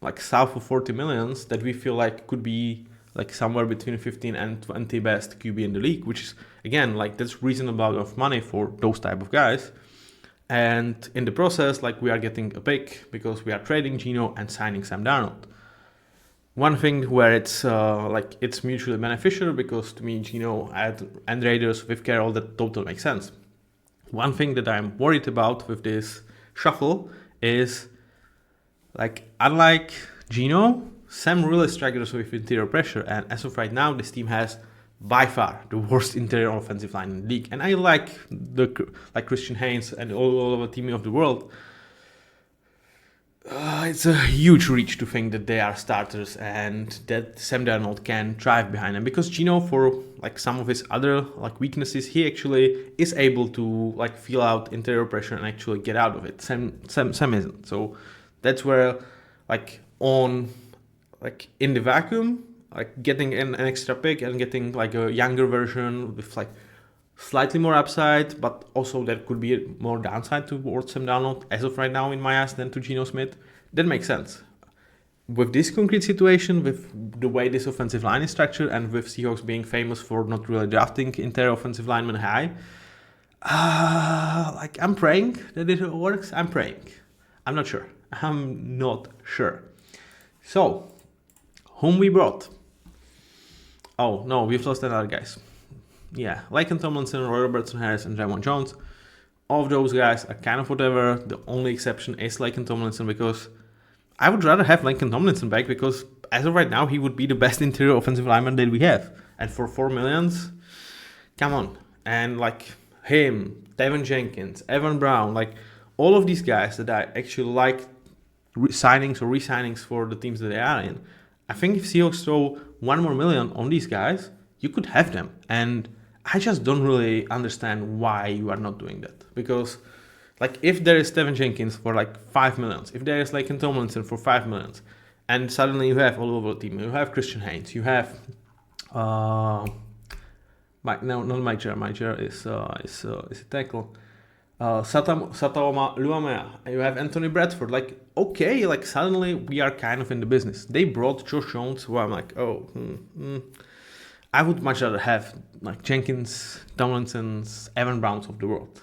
like south of 40 millions that we feel like could be like somewhere between 15 and 20 best QB in the league, which is, again, like that's reasonable amount of money for those type of guys. And in the process, like we are getting a pick because we are trading Geno and signing Sam Darnold. One thing where it's like it's mutually beneficial because to me, Geno and Raiders with Carroll, that totally makes sense. One thing that I'm worried about with this shuffle is like unlike Geno, Sam really struggles with interior pressure, and as of right now, this team has by far the worst interior offensive line in the league. And I like Christian Haynes and all of the team of the world. It's a huge reach to think that they are starters and that Sam Darnold can drive behind them, because Geno, for like some of his other like weaknesses, he actually is able to like feel out interior pressure and actually get out of it. Sam isn't. So that's where like on like in the vacuum, like getting an extra pick and getting like a younger version with like slightly more upside, but also there could be more downside towards Sam Darnold as of right now in my eyes than to Geno Smith. That makes sense. With this concrete situation, with the way this offensive line is structured, and with Seahawks being famous for not really drafting interior offensive linemen high, like I'm praying that it works. I'm praying. I'm not sure. So, whom we brought? Oh no, we've lost another guys. Yeah, Laken Tomlinson, Roy Robertson Harris, and Jamon Jones. All of those guys are kind of whatever. The only exception is Laken Tomlinson, because I would rather have Laken Tomlinson back, because as of right now, he would be the best interior offensive lineman that we have. And for $4 million, come on. And like him, Tevin Jenkins, Evan Brown, like all of these guys that I actually like signings or re-signings for the teams that they are in. I think if Seahawks throw $1 more million on these guys, you could have them. And I just don't really understand why you are not doing that. Because like if there is Tevin Jenkins for like $5 million, if there is Laken Tomlinson for $5 million, and suddenly you have all over the team, you have Christian Haynes, you have Mike Jer is a tackle. Sataoma Luamea, you have Anthony Bradford. Like, okay, like suddenly we are kind of in the business. They brought Josh Jones, who I'm like, I would much rather have like Jenkins, Tomlinsons, Evan Browns of the world.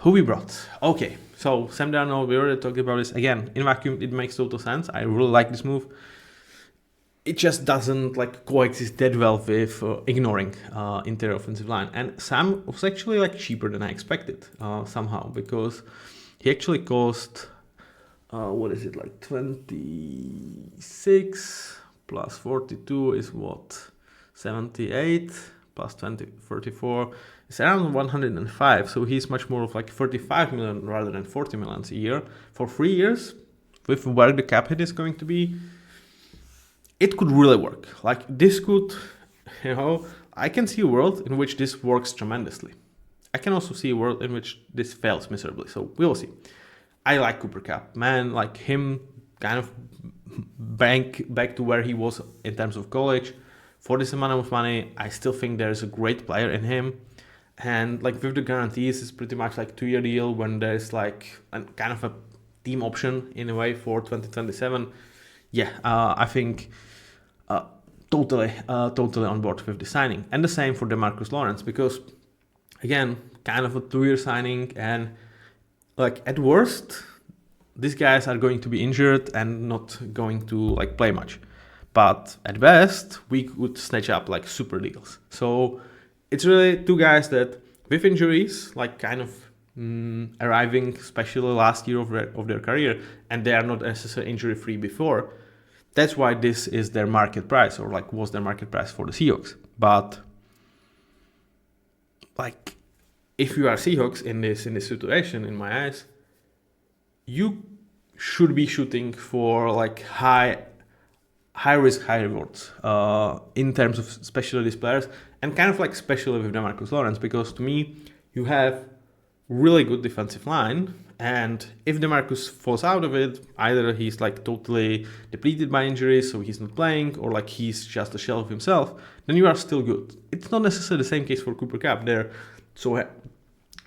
Who we brought? Okay, so Sam Darnold, we already talked about this. Again, in vacuum, it makes total sense. I really like this move. It just doesn't like coexist that well with ignoring interior offensive line. And Sam was actually like cheaper than I expected somehow, because he actually cost, like 26 plus 42 is what? 78 plus 20, 34. It's around 105. So he's much more of like 35 million rather than 40 million a year for 3 years, with where the cap hit is going to be. It could really work. Like this could, I can see a world in which this works tremendously. I can also see a world in which this fails miserably. So we will see. I like Cooper Kupp, man. Like him, kind of back to where he was in terms of college. For this amount of money, I still think there's a great player in him. And like with the guarantees, it's pretty much like 2-year deal when there's like kind of a team option in a way for 2027. Yeah, I think totally on board with the signing. And the same for DeMarcus Lawrence, because again, kind of a 2-year signing, and like at worst, these guys are going to be injured and not going to like play much. But at best, we could snatch up like super deals. So it's really two guys that with injuries, like kind of arriving, especially last year of their career, and they are not necessarily injury-free before. That's why this is their market price, or like was their market price for the Seahawks. But like, if you are Seahawks in this situation, in my eyes, you should be shooting for like high risk, high rewards in terms of especially these players, and kind of like especially with DeMarcus Lawrence, because to me, you have really good defensive line. And if DeMarcus falls out of it, either he's like totally depleted by injuries, so he's not playing, or like he's just a shell of himself, then you are still good. It's not necessarily the same case for Cooper Kupp there. So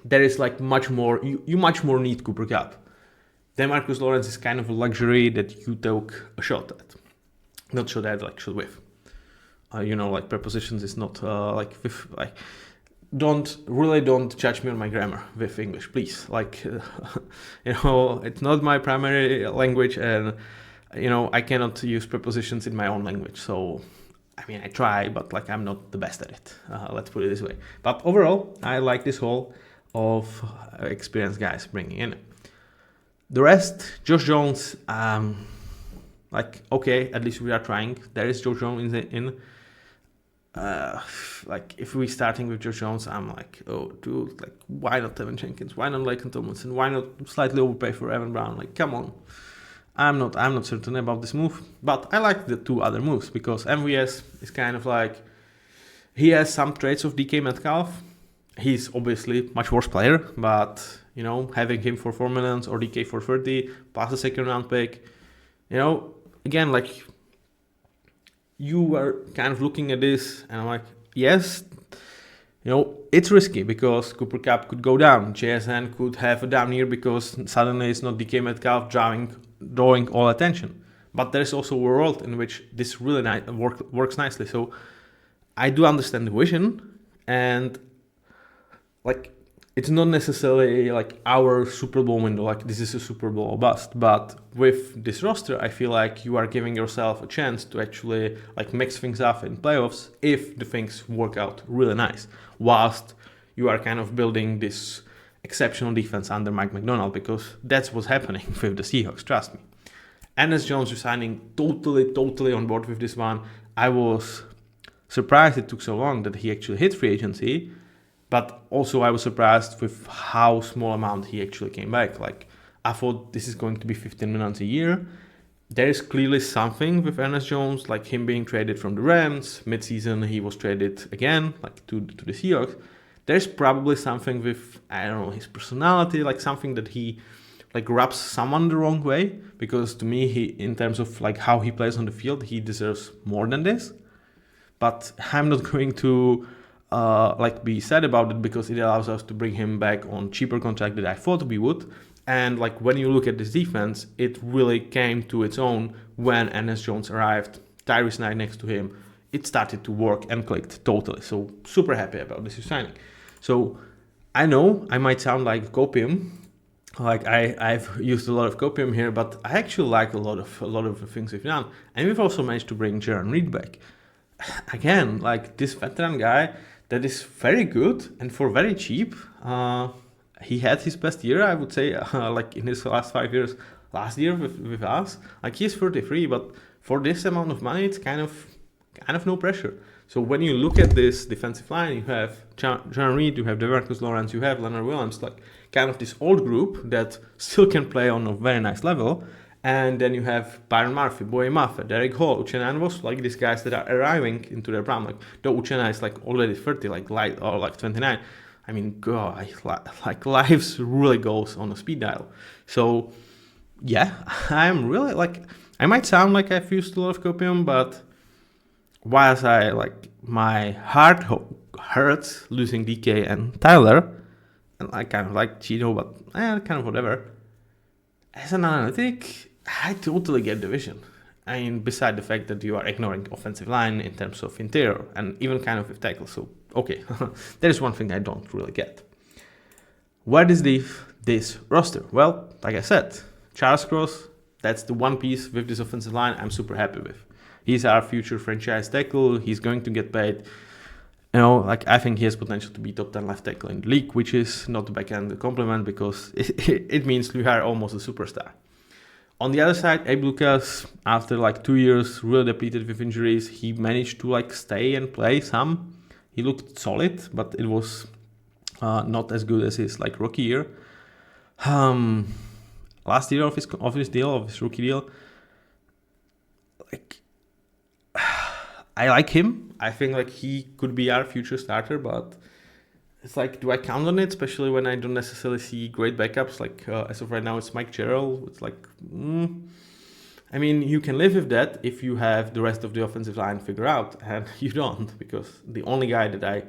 there is like much more, you much more need Cooper Kupp. Demarcus Lawrence is kind of a luxury that you took a shot at. Not shot at, like shot with. Like prepositions is not don't judge me on my grammar with English, please. Like, it's not my primary language, and I cannot use prepositions in my own language. So, I try, but like I'm not the best at it. Let's put it this way. But overall, I like this whole of experienced guys bringing in. The rest, Josh Jones, okay, at least we are trying. There is Josh Jones in. If we're starting with Josh Jones, I'm like, oh, dude, like, why not Tevin Jenkins? Why not Laken Tomlinson? Why not slightly overpay for Evan Brown? Like, come on. I'm not certain about this move, but I like the two other moves because MVS is kind of like, he has some traits of DK Metcalf. He's obviously much worse player, but having him for $4 million or DK for 30 plus a second round pick, again, like, you are kind of looking at this and I'm like, yes, it's risky because Cooper Kupp could go down. JSN could have a down year because suddenly it's not DK Metcalf drawing all attention. But there's also a world in which this really works nicely. So I do understand the vision, and like, it's not necessarily like our Super Bowl window, like this is a Super Bowl bust, but with this roster, I feel like you are giving yourself a chance to actually like mix things up in playoffs if the things work out really nice, whilst you are kind of building this exceptional defense under Mike McDonald, because that's what's happening with the Seahawks, trust me. Ernest Jones resigning, totally on board with this one. I was surprised it took so long that he actually hit free agency. But also I was surprised with how small amount he actually came back. Like, I thought this is going to be $15 million a year. There is clearly something with Ernest Jones, like him being traded from the Rams. Mid-season, he was traded again, like to the Seahawks. There's probably something with, I don't know, his personality, like something that he like rubs someone the wrong way. Because to me, he, in terms of like how he plays on the field, he deserves more than this. But I'm not going to be sad about it because it allows us to bring him back on cheaper contract that I thought we would. And like when you look at this defense, it really came to its own when Ernest Jones arrived, Tyrese Knight next to him. It started to work and clicked totally. So super happy about this signing. So I know I might sound like copium, like I've used a lot of copium here, but I actually like a lot of the things we've done. And we've also managed to bring Jaron Reed back. Again, like this veteran guy that is very good and for very cheap. He had his best year, I would say, like in his last 5 years. Last year with us, like he's 33, but for this amount of money, it's kind of no pressure. So when you look at this defensive line, you have John Reed, you have Demarcus Lawrence, you have Leonard Williams, like kind of this old group that still can play on a very nice level. And then you have Byron Murphy, Boye Mafe, Derek Hall, Uchenna Nwosu, like these guys that are arriving into their prime. Like though Uchenna is like already 30, like light or like 29. I mean, God, like life really goes on a speed dial. So yeah, I'm really like, I might sound like I've used a lot of copium, but whilst I like my heart hurts losing DK and Tyler, and I kind of like Cheeto, but kind of whatever. As an analytic, I totally get the vision. I mean, beside the fact that you are ignoring offensive line in terms of interior and even kind of with tackles. So, okay, there is one thing I don't really get. Where does this roster? Well, like I said, Charles Cross, that's the one piece with this offensive line I'm super happy with. He's our future franchise tackle. He's going to get paid. Like I think he has potential to be top 10 left tackle in the league, which is not a backhand compliment because it means you are almost a superstar. On the other side, Abe Lucas, after like 2 years, really depleted with injuries, he managed to like stay and play some. He looked solid, but it was not as good as his like rookie year. Last year of his rookie deal, like I like him. I think like he could be our future starter, but it's like, do I count on it? Especially when I don't necessarily see great backups. Like as of right now, it's Mike Gerald. It's like, I mean, you can live with that if you have the rest of the offensive line figured out, and you don't, because the only guy that I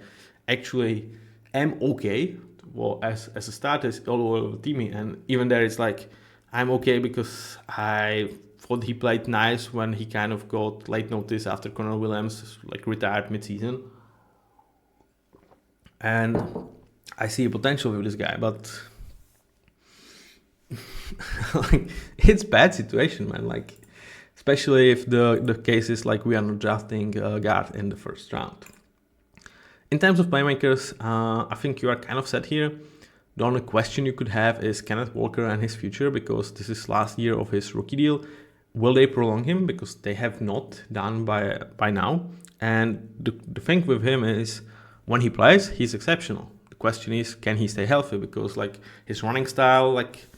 actually am okay, well, as a starter is all Timmy, and even there it's like I'm okay because I thought he played nice when he kind of got late notice after Connor Williams like retired mid-season, and I see potential with this guy, but like it's bad situation, man. Like especially if the case is like we are not drafting a guard in the first round. In terms of playmakers, I think you are kind of set here. The only question you could have is Kenneth Walker and his future, because this is last year of his rookie deal. Will they prolong him? Because they have not done by now. And the thing with him is when he plays, he's exceptional. The question is, can he stay healthy? Because like his running style like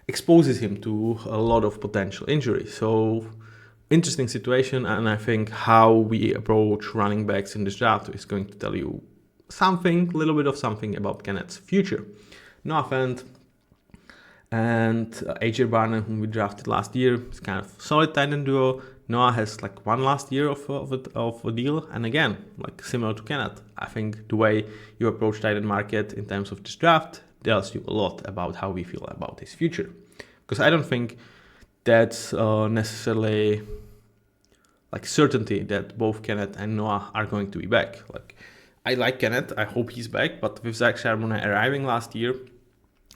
exposes him to a lot of potential injuries. So interesting situation, and I think how we approach running backs in this draft is going to tell you something, a little bit of something about Kenneth's future. Noah Fant and AJ Barner, whom we drafted last year, is kind of solid tight end duo. Noah has like one last year of a deal, and again, like similar to Kenneth, I think the way you approach tight end market in terms of this draft tells you a lot about how we feel about his future. Because I don't think that's necessarily like certainty that both Kenneth and Noah are going to be back. Like I like Kenneth, I hope he's back, but with Zach Charbonnet arriving last year,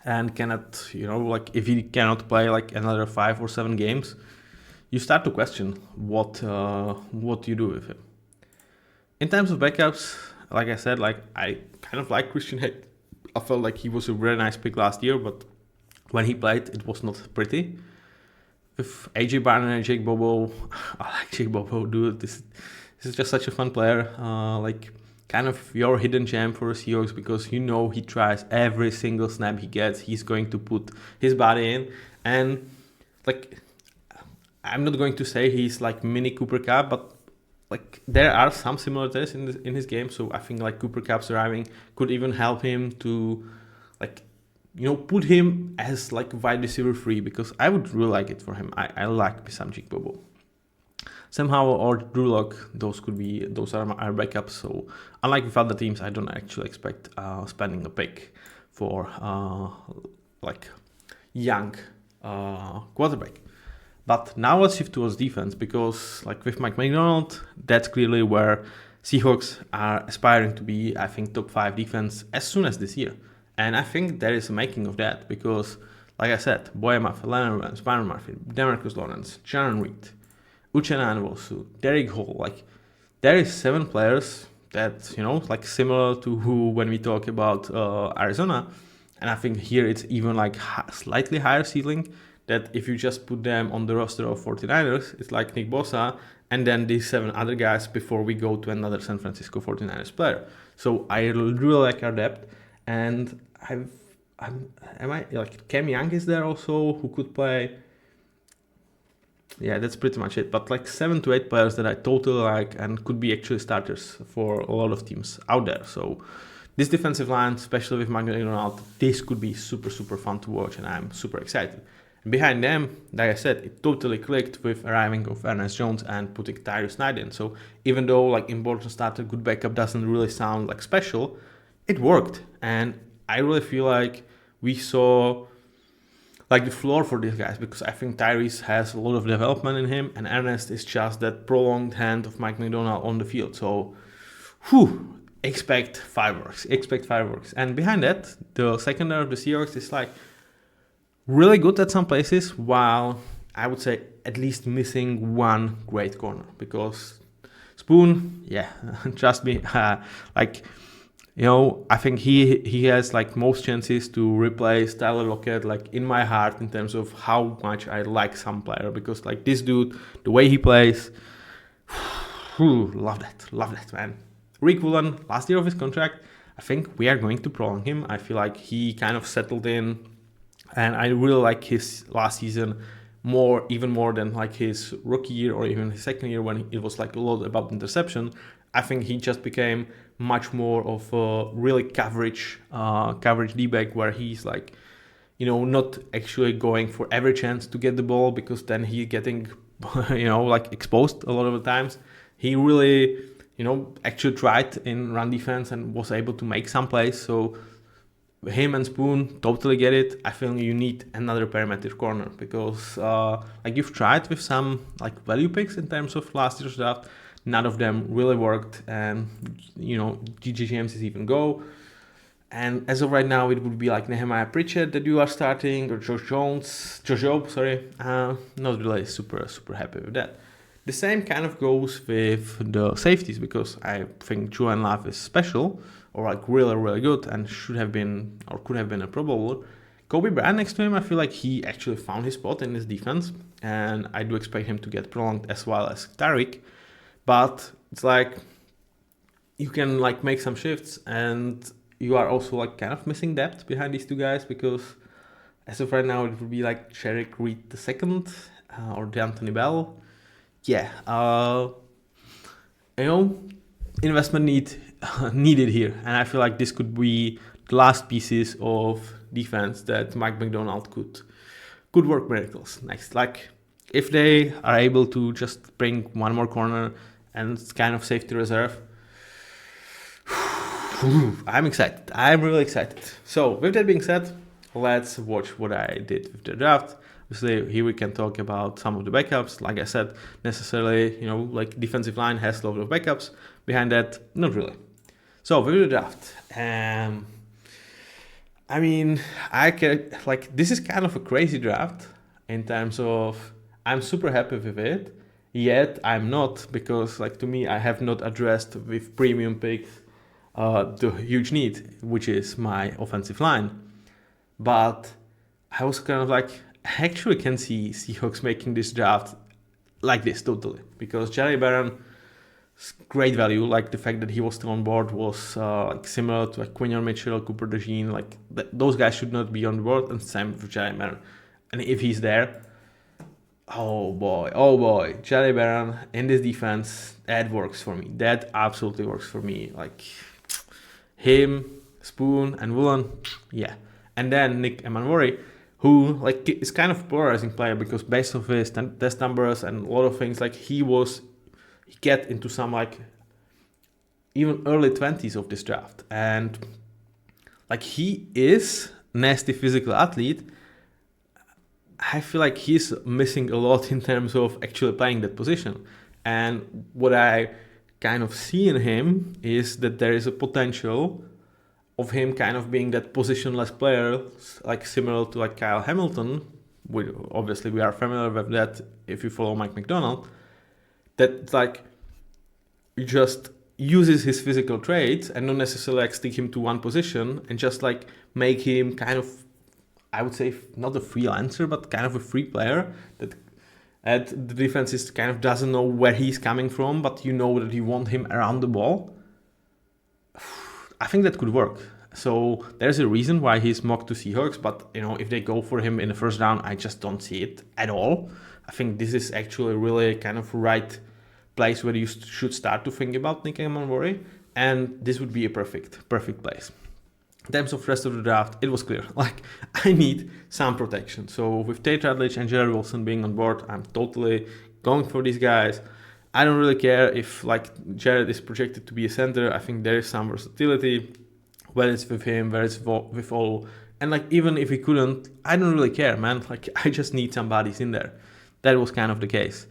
and Kenneth, you know, like if he cannot play like another 5 or 7 games, you start to question what you do with him. In terms of backups, like I said, like I kind of like Christian Hake. I felt like he was a very nice pick last year, but when he played, it was not pretty. With AJ Barner and Jake Bobo, I like Jake Bobo, dude. This is just such a fun player. Like kind of your hidden gem for the Seahawks, because you know he tries every single snap he gets. He's going to put his body in, and like I'm not going to say he's like mini Cooper Kupp, but like there are some similarities in his game. So I think like Cooper Kupp's arriving could even help him to like, you know, put him as like wide receiver 3, because I would really like it for him. I like some Jake Bobo. Somehow or Drew Lock, those are our backups. So unlike with other teams, I don't actually expect spending a pick for like young quarterback. But now let's shift towards defense, because like with Mike McDonald, that's clearly where Seahawks are aspiring to be, I think, top 5 defense as soon as this year. And I think there is a making of that, because like I said, Boye Mafe, Leonard Williams, Byron Murphy, Demarcus Lawrence, Jaron Reed, Uchenna Nwosu, Derek Hall, like there is 7 players that, you know, like similar to who when we talk about Arizona. And I think here it's even like slightly higher ceiling, that if you just put them on the roster of 49ers, it's like Nick Bosa and then these 7 other guys before we go to another San Francisco 49ers player. So I really like our depth, and Cam Young is there also who could play. Yeah, that's pretty much it. But like 7 to 8 players that I totally like and could be actually starters for a lot of teams out there. So this defensive line, especially with McDonald, this could be super, super fun to watch, and I'm super excited. Behind them, like I said, it totally clicked with arriving of Ernest Jones and putting Tyrus Knight in. So even though like important starter, good backup doesn't really sound like special, it worked. And I really feel like we saw like the floor for these guys, because I think Tyrese has a lot of development in him, and Ernest is just that prolonged hand of Mike McDonald on the field. So, expect fireworks. And behind that, the secondary of the Seahawks is like really good at some places, while I would say at least missing one great corner, because Spoon, yeah, trust me, like, you know, I think he has like most chances to replace Tyler Lockett, like in my heart, in terms of how much I like some player, because like this dude, the way he plays, love that, man. Rick Woolen, last year of his contract, I think we are going to prolong him. I feel like he kind of settled in, and I really like his last season even more than like his rookie year or even his second year, when it was like a lot about interception. I think he just became much more of a really coverage D-back, where he's like, not actually going for every chance to get the ball, because then he getting, like exposed a lot of the times. He really, actually tried in run defense and was able to make some plays. So him and Spoon, totally get it. I feel you need another perimeter corner, because you've tried with some like value picks in terms of last year's draft. None of them really worked, and GGMs is even go. And as of right now, it would be like Nehemiah Pritchett that you are starting, or Josh Job, not really super happy with that. The same kind of goes with the safeties, because I think Julian Love is special, or like really good, and should have been or could have been a Pro Bowler. Kobe Bryant next to him, I feel like he actually found his spot in this defense, and I do expect him to get prolonged as well as Tariq. But it's like you can like make some shifts, and you are also like kind of missing depth behind these two guys, because as of right now it would be like Sherrick Reed II or D'Anthony Bell. Yeah, investment needed here, and I feel like this could be the last pieces of defense that Mike McDonald could work miracles next. Like if they are able to just bring one more corner and kind of safety reserve, I'm excited. I'm really excited. So with that being said, let's watch what I did with the draft. Obviously, here we can talk about some of the backups. Like I said, necessarily, like defensive line has a lot of backups. Behind that, not really. So with the draft, this is kind of a crazy draft in terms of I'm super happy with it. Yet I'm not, because like to me, I have not addressed with premium picks the huge need, which is my offensive line. But I was kind of like, I actually can see Seahawks making this draft like this totally, because Jerry Barron, great value. Like the fact that he was still on board was like similar to like Quinion Mitchell, Cooper DeJean. Like those guys should not be on board, and same with Jerry Barron. And if he's there, oh boy, Jerry Barron in this defense, that works for me. That absolutely works for me. Like him, Spoon, and Woolen, yeah. And then Nick Emanwari, who like is kind of a polarizing player, because based on his test numbers and a lot of things, like he get into some like even early 20s of this draft, and like he is nasty physical athlete. I feel like he's missing a lot in terms of actually playing that position. And what I kind of see in him is that there is a potential of him kind of being that positionless player, like similar to like Kyle Hamilton. Obviously we are familiar with that if you follow Mike McDonald, that like just uses his physical traits and not necessarily like stick him to one position, and just like make him kind of, I would say, not a freelancer, but kind of a free player that the defense is kind of doesn't know where he's coming from, but you know that you want him around the ball. I think that could work. So there's a reason why he's mocked to Seahawks, but if they go for him in the first round, I just don't see it at all. I think this is actually really kind of right place where you should start to think about Nick Emanwari, and this would be a perfect place. In terms of rest of the draft, it was clear. Like, I need some protection. So with Tate Radlich and Jared Wilson being on board, I'm totally going for these guys. I don't really care if like Jared is projected to be a center. I think there is some versatility, whether it's with him, whether it's with all. And like even if he couldn't, I don't really care, man. Like I just need somebody's in there. That was kind of the case.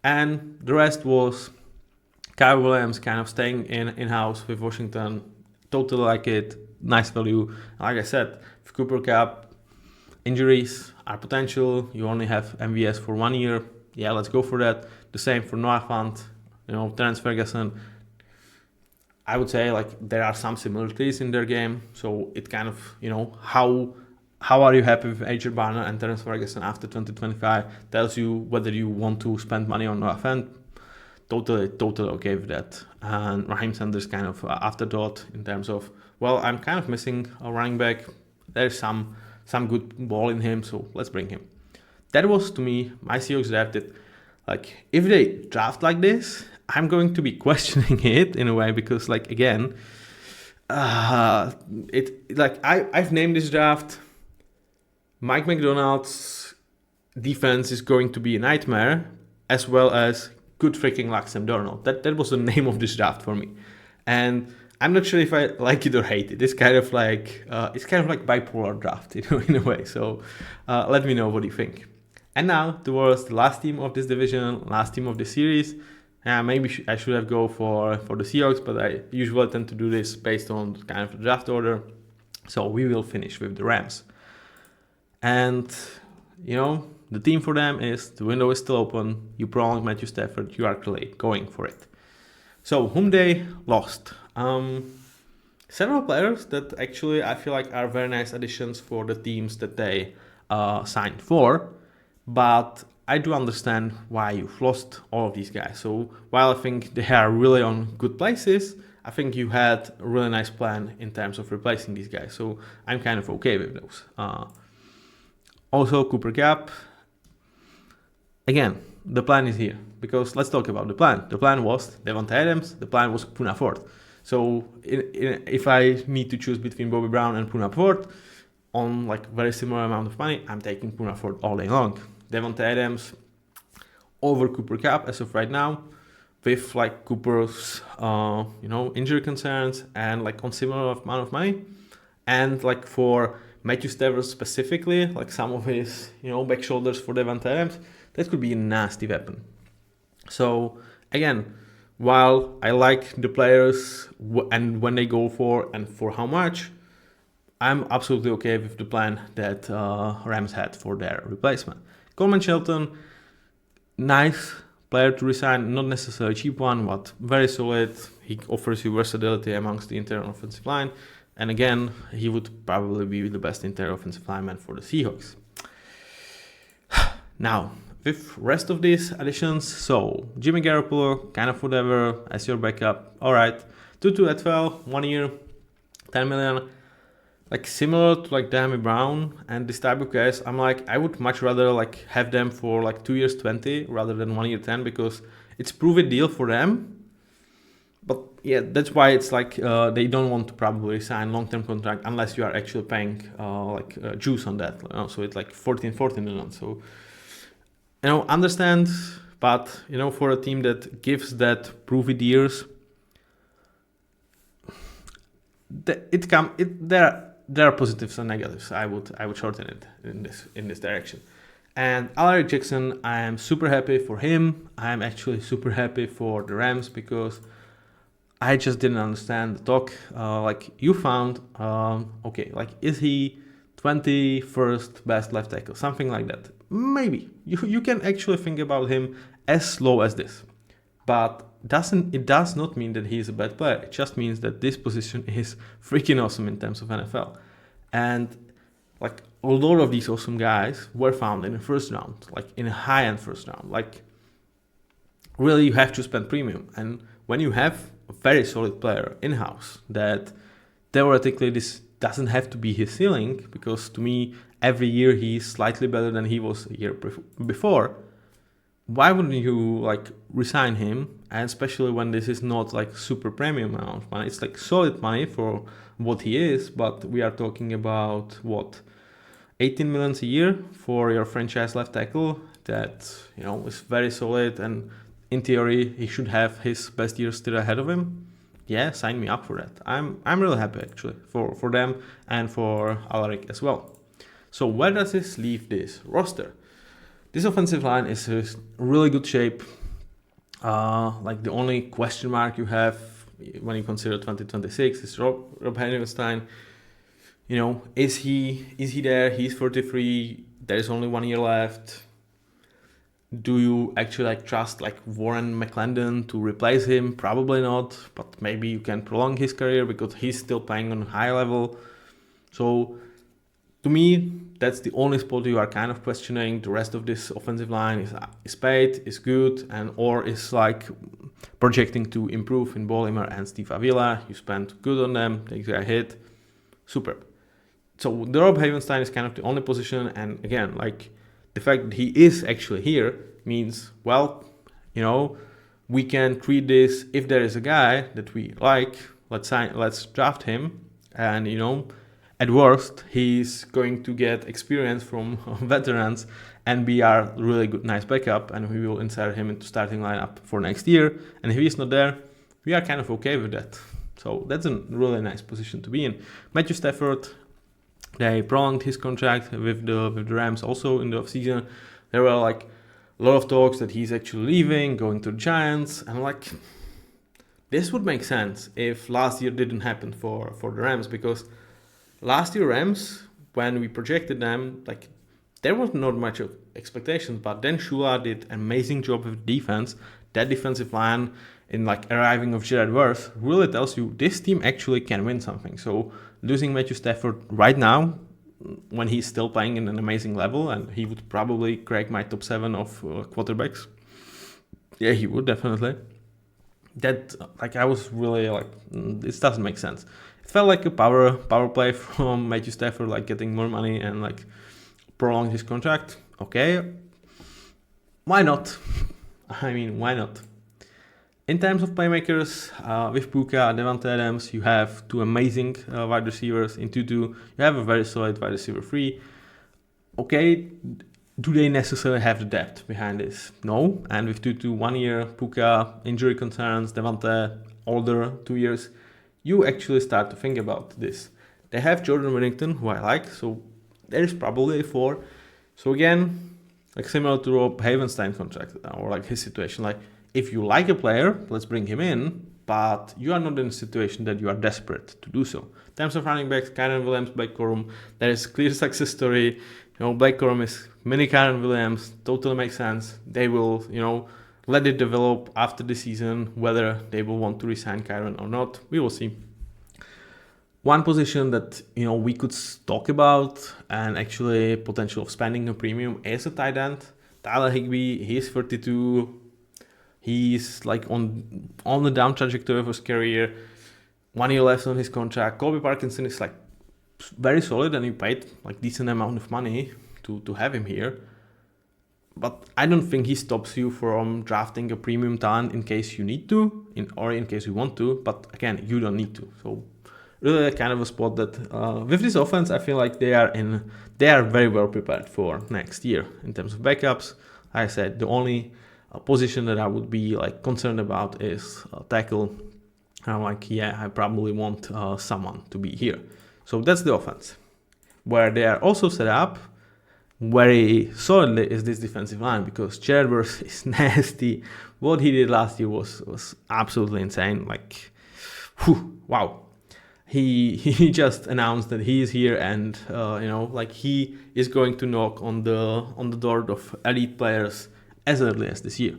And the rest was Kyle Williams kind of staying in-house with Washington. Totally like it. Nice value. Like I said, with Cooper Cup, injuries are potential. You only have MVS for 1 year. Yeah, let's go for that. The same for Noah Fant, Terrence Ferguson. I would say like there are some similarities in their game. So it kind of, how are you happy with AJ Barner and Terrence Ferguson after 2025 tells you whether you want to spend money on Noah Fant. Totally okay with that. And Raheem Sanders kind of afterthought in terms of, well, I'm kind of missing a running back. There's some good ball in him, so let's bring him. That was, to me, my Seahawks drafted. Like, if they draft like this, I'm going to be questioning it in a way, because, like, again, I've named this draft Mike McDonald's defense is going to be a nightmare, as well as good freaking luck Sam Darnold. That was the name of this draft for me, and I'm not sure if I like it or hate it. It's kind of like bipolar draft, in a way. So let me know what you think. And now towards the last team of this division, last team of the series. Maybe I should have go for the Seahawks, but I usually tend to do this based on kind of the draft order. So we will finish with the Rams. And, the team for them is the window is still open. You prolong Matthew Stafford, you are clearly going for it. So whom they lost? Several players that actually I feel like are very nice additions for the teams that they signed for. But I do understand why you've lost all of these guys. So while I think they are really on good places, I think you had a really nice plan in terms of replacing these guys. So I'm kind of okay with those. Also, Cooper Kupp. Again, the plan is here. Because let's talk about the plan. The plan was Devontae Adams. The plan was Poona Ford. So if I need to choose between Bobby Brown and Poona Ford on like very similar amount of money, I'm taking Poona Ford all day long. Devontae Adams over Cooper Kupp as of right now, with like Cooper's injury concerns and like on similar amount of money, and like for Matthew Stafford specifically, like some of his back shoulders for Devontae Adams, that could be a nasty weapon. So again, while I like the players and when they go for and for how much, I'm absolutely okay with the plan that Rams had for their replacement. Coleman Shelton, nice player to resign, not necessarily a cheap one, but very solid. He offers you versatility amongst the interior offensive line. And again, he would probably be the best interior offensive lineman for the Seahawks. Now, with rest of these additions, so Jimmy Garoppolo, kind of whatever, as your backup. All right, Tutu Atwell, 1 year, $10 million. Like similar to like Dammy Brown and this type of guys, I'm like, I would much rather like have them for like 2 years 20 rather than 1 year 10, because it's proven deal for them. But yeah, that's why it's like they don't want to probably sign long-term contract unless you are actually paying juice on that. So it's like 14 million. So understand, but for a team that gives that proven years, there are positives and negatives. I would shorten it in this direction. And Alaric Jackson, I am super happy for him. I am actually super happy for the Rams, because I just didn't understand the talk. Like you found, is he 21st best left tackle, something like that? Maybe you can actually think about him as low as this, but it does not mean that he is a bad player. It just means that this position is freaking awesome in terms of NFL. And like a lot of these awesome guys were found in the first round, like in a high-end first round. Like really, you have to spend premium. And when you have a very solid player in-house, that theoretically this doesn't have to be his ceiling, because to me, every year he's slightly better than he was a year before. Why wouldn't you like resign him? And especially when this is not like super premium amount of money. It's like solid money for what he is, but we are talking about 18 million a year for your franchise left tackle that is very solid, and in theory he should have his best years still ahead of him. Yeah, sign me up for that. I'm really happy actually for them and for Alaric as well. So where does this leave this roster? This offensive line is in really good shape. Like the only question mark you have when you consider 2026 is Rob Havenstein. Is he there? He's 43. There is only 1 year left. Do you actually trust Warren McClendon to replace him? Probably not, but maybe you can prolong his career because he's still playing on a high level. So to me, that's the only spot you are kind of questioning. The rest of this offensive line is paid, is good, or is projecting to improve in Baltimore and Steve Avila. You spent good on them, take a hit, superb. So the Rob Havenstein is kind of the only position, and again, the fact that he is actually here means, we can treat this, if there is a guy that we like, let's draft him, and At worst, he's going to get experience from veterans and be a really good, nice backup, and we will insert him into starting lineup for next year. And if he's not there, we are kind of okay with that. So that's a really nice position to be in. Matthew Stafford, they prolonged his contract with the Rams also in the offseason. There were like a lot of talks that he's actually leaving, going to the Giants, and like this would make sense if last year didn't happen for the Rams, because last year Rams, when we projected them, like there was not much of expectations, but then Shula did an amazing job with defense. That defensive line in like arriving of Jared Verse really tells you this team actually can win something. So losing Matthew Stafford right now, when he's still playing in an amazing level, and he would probably crack my top 7 of quarterbacks. Yeah, he would definitely. That like I was really like this doesn't make sense. It felt like a power play from Matthew Stafford, like getting more money and like prolong his contract. Okay, why not? I mean, why not? In terms of playmakers, with Puka, Devante Adams, you have 2 amazing wide receivers. In Tutu, you have a very solid wide receiver 3. Okay, do they necessarily have the depth behind this? No. And with Tutu 1 year, Puka, injury concerns, Devante older 2 years, you actually start to think about this. They have Jordan Whittington, who I like, so there is probably a 4. So again, like similar to Rob Havenstein contract, or like his situation, like if you like a player, let's bring him in, but you are not in a situation that you are desperate to do so. In terms of running backs, Kyren Williams, Blake Corum, there is clear success story. Blake Corum is mini Kyren Williams, totally makes sense. They will, let it develop after the season, whether they will want to resign Kyren or not, we will see. One position that, we could talk about and actually potential of spending a premium is a tight end. Tyler Higbee, he's 32. He's like on the down trajectory of his career. 1 year left on his contract. Colby Parkinson is like very solid, and you paid like decent amount of money to have him here. But I don't think he stops you from drafting a premium talent in case you need to, or in case you want to. But again, you don't need to. So really kind of a spot that with this offense, I feel like they are very well prepared for next year in terms of backups. Like I said, the only position that I would be like concerned about is tackle. I'm like, I probably want someone to be here. So that's the offense. Where they are also set up very solidly is this defensive line, because Jared Verse is nasty. What he did last year was absolutely insane. Like, wow. He just announced that he is here, and like he is going to knock on the door of elite players as early as this year.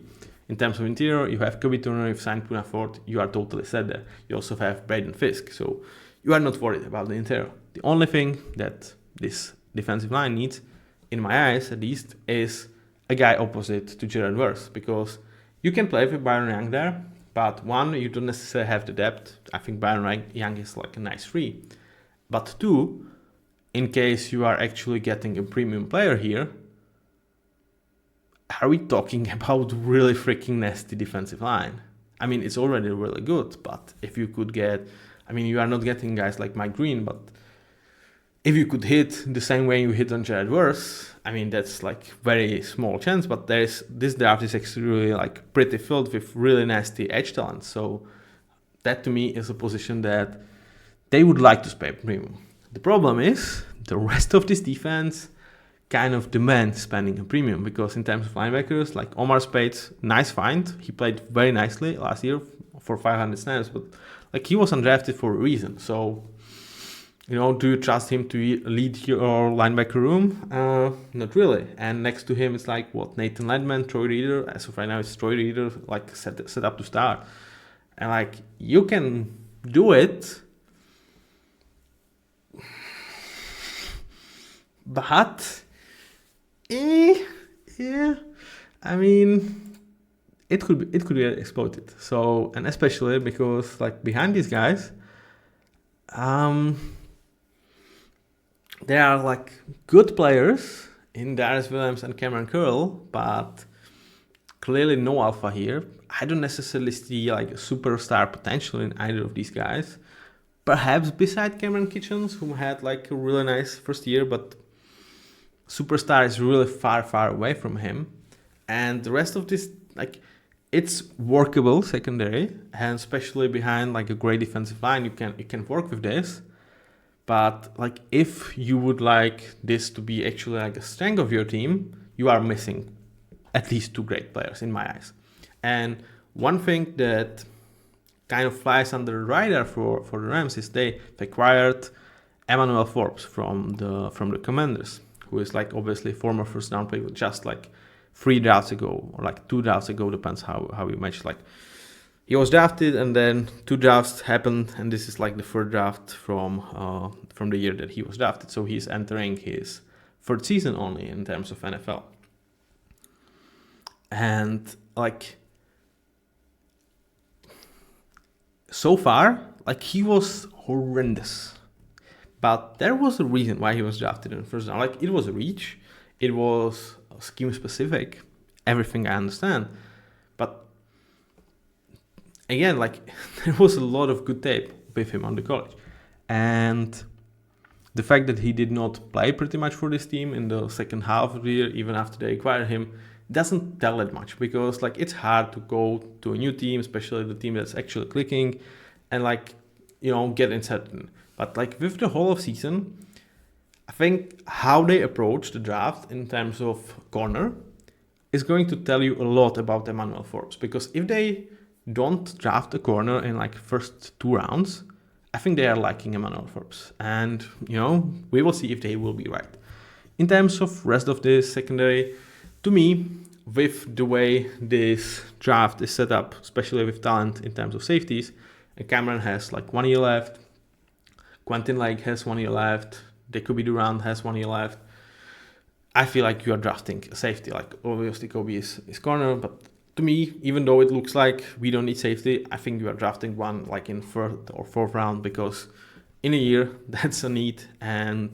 In terms of interior, you have Kobe Turner, you've signed Puna Ford, you are totally set there. You also have Braden Fisk, so you are not worried about the interior. The only thing that this defensive line needs, in my eyes at least, is a guy opposite to Jared Verse, because you can play with Byron Young there, but one, you don't necessarily have the depth. I think Byron Young is like a nice 3. But 2, in case you are actually getting a premium player here, are we talking about really freaking nasty defensive line? I mean, it's already really good, but if you could get, you are not getting guys like Mike Green, but if you could hit the same way you hit on Jared Verse, that's like very small chance, but this draft is actually like pretty filled with really nasty edge talent. So that to me is a position that they would like to spend premium. The problem is the rest of this defense kind of demands spending a premium, because in terms of linebackers, like Omar Spades, nice find. He played very nicely last year for 500 snaps, but like he was undrafted for a reason. So, do you trust him to lead your linebacker room? Not really. And next to him is like Nathan Ledman, Troy Reader. As of right now, it's Troy Reader like set up to start, and like you can do it, but. Yeah, it could be exploited. So, and especially because like behind these guys, there are like good players in Darius Williams and Cameron Curl, but clearly no alpha here. I don't necessarily see like a superstar potential in either of these guys. perhaps beside Cameron Kitchens, who had like a really nice first year, but superstar is really far away from him. And the rest of this, like, it's workable secondary, and especially behind like a great defensive line, you can work with this. But like, if you would like this to be actually like a strength of your team, you are missing at least 2 great players in my eyes. And one thing that kind of flies under the radar for the Rams is they acquired Emmanuel Forbes from the Commanders, who is like obviously former first round pick, just like 3 drafts ago or like 2 drafts ago, depends how you match. Like, he was drafted and then 2 drafts happened, and this is like the 3rd draft from the year that he was drafted. So he's entering his 3rd season only in terms of NFL. And like, so far, like, he was horrendous. But there was a reason why he was drafted in the 1st round. Like, it was a reach. It was scheme specific. Everything I understand. But again, like, there was a lot of good tape with him on the college. And the fact that he did not play pretty much for this team in the second half of the year, even after they acquired him, doesn't tell that much, because like, it's hard to go to a new team, especially the team that's actually clicking, and like, you know, get inserted. But like, with the whole of season, I think how they approach the draft in terms of corner is going to tell you a lot about Emmanuel Forbes. Because if they don't draft a corner in like first 2 rounds, I think they are liking Emmanuel Forbes. And, you know, we will see if they will be right. In terms of rest of this secondary, to me, with the way this draft is set up, especially with talent in terms of safeties, and Cameron has like 1 year left, Quentin Lake has 1 year left, Jacoby Durant has 1 year left, I feel like you are drafting a safety. Like, obviously Kobe is corner, but to me, even though it looks like we don't need safety, I think you are drafting one like in 3rd or 4th round, because in a year, that's a need. And,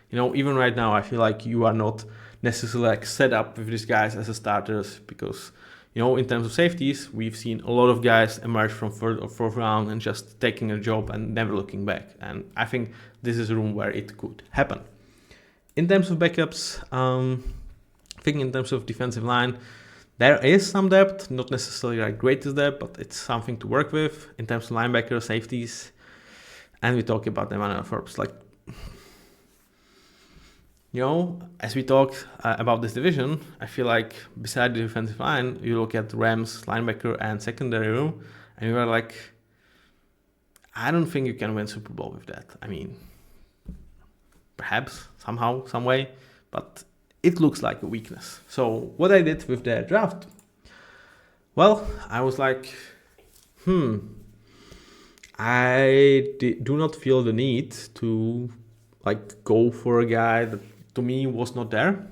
you know, even right now, I feel like you are not necessarily like set up with these guys as a starters, because, you know, in terms of safeties, we've seen a lot of guys emerge from 3rd or 4th round and just taking a job and never looking back. And I think this is a room where it could happen. In terms of backups, I think in terms of defensive line, there is some depth, not necessarily like greatest depth, but it's something to work with. In terms of linebacker, safeties, and we talk about Emmanuel Forbes. Like, you know, as we talk about this division, I feel like beside the defensive line, you look at Rams, linebacker, and secondary room, and you are like, I don't think you can win Super Bowl with that. I mean, perhaps, somehow, some way, but it looks like a weakness. So what I did with the draft, well, I was like, I do not feel the need to like go for a guy that to me was not there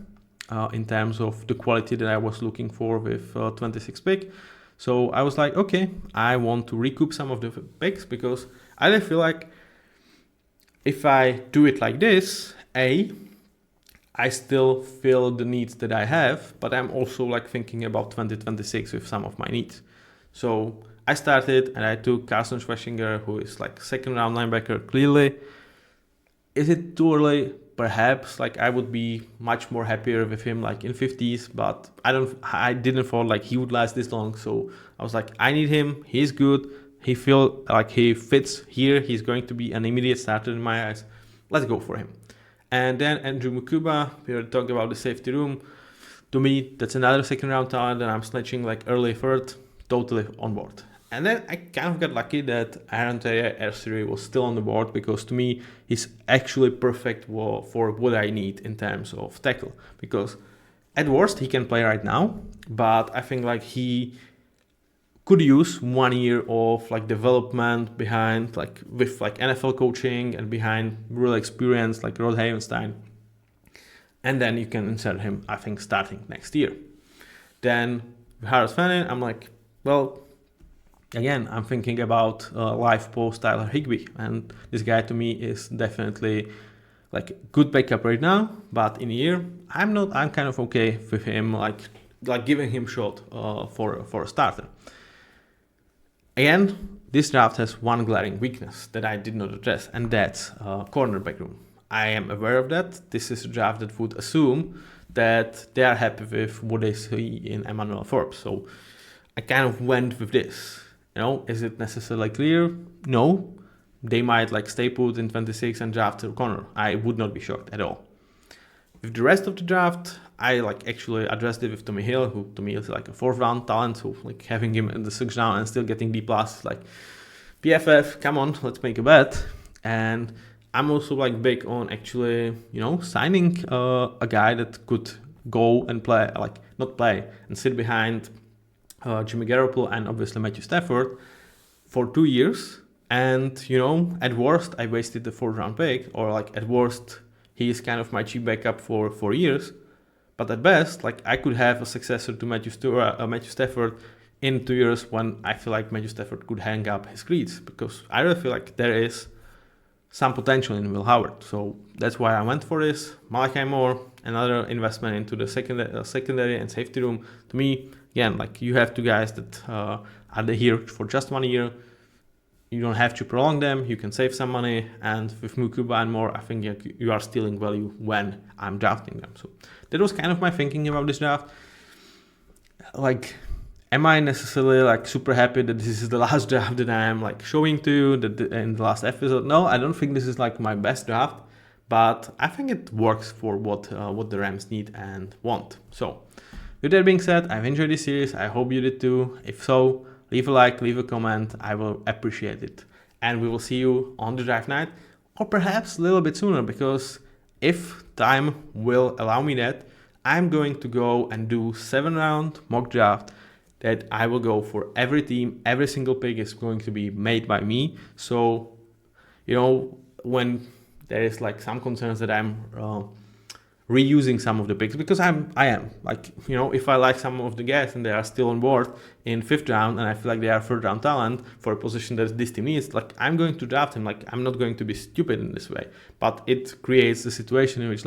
in terms of the quality that I was looking for with 26 pick. So I was like, okay, I want to recoup some of the picks, because I feel like if I do it like this, I still feel the needs that I have, but I'm also like thinking about 2026 with some of my needs. So I started and I took Carson Schwarzenegger, who is like 2nd round linebacker. Clearly, is it too early? Perhaps. Like, I would be much more happier with him like in 50s, but I didn't thought like he would last this long. So I was like, I need him. He's good. He feel like he fits here. He's going to be an immediate starter in my eyes. Let's go for him. And then Andrew Mukuba, we were talking about the safety room. To me, that's another 2nd round talent, and I'm snatching like early 3rd, totally on board. And then I kind of got lucky that Aaron Terry was still on the board, because to me, he's actually perfect for what I need in terms of tackle. Because at worst, he can play right now, but I think like he could use 1 year of like development behind like with like NFL coaching and behind real experience like Rod Havenstein, and then you can insert him, I think, starting next year. Then Harris Fannin, I'm like, well, again, I'm thinking about life post Tyler Higbee, and this guy to me is definitely like good backup right now, but in a year, I'm kind of okay with him like giving him shot for a starter. Again, this draft has one glaring weakness that I did not address, and that's cornerback room. I am aware of that. This is a draft that would assume that they are happy with what they see in Emmanuel Forbes. So I kind of went with this. Is it necessarily clear? No. They might stay put in 26 and draft a corner. I would not be shocked at all. With the rest of the draft, I actually addressed it with Tommy Hill, who to me is a 4th round talent. So having him in the 6th round and still getting B+, PFF, come on, let's make a bet. And I'm also big on actually, signing a guy that could go and play, not play, and sit behind Jimmy Garoppolo and obviously Matthew Stafford for 2 years. And, at worst, I wasted the 4th round pick, or at worst, he is kind of my cheap backup for 4 years. But at best, I could have a successor to Matthew Stafford in 2 years when I feel like Matthew Stafford could hang up his cleats, because I really feel like there is some potential in Will Howard. So that's why I went for this. Malachi Moore, another investment into the secondary and safety room. To me, again, you have 2 guys that are here for just 1 year. You don't have to prolong them. You can save some money. And with Mukuba and Moore, I think you are stealing value when I'm drafting them. So that was kind of my thinking about this draft. Am I necessarily super happy that this is the last draft that I'm showing to you in the last episode? No, I don't think this is my best draft, but I think it works for what the Rams need and want. So with that being said, I've enjoyed this series. I hope you did too. If so, leave a like, leave a comment. I will appreciate it. And we will see you on the draft night, or perhaps a little bit sooner, because if time will allow me that, I'm going to go and do 7-round mock draft that I will go for every team. Every single pick is going to be made by me. So, when there is some concerns that I'm reusing some of the picks, because I am if I like some of the guys and they are still on board in 5th round and I feel like they are 3rd round talent for a position that this team is, I'm going to draft him. I'm not going to be stupid in this way, but it creates a situation in which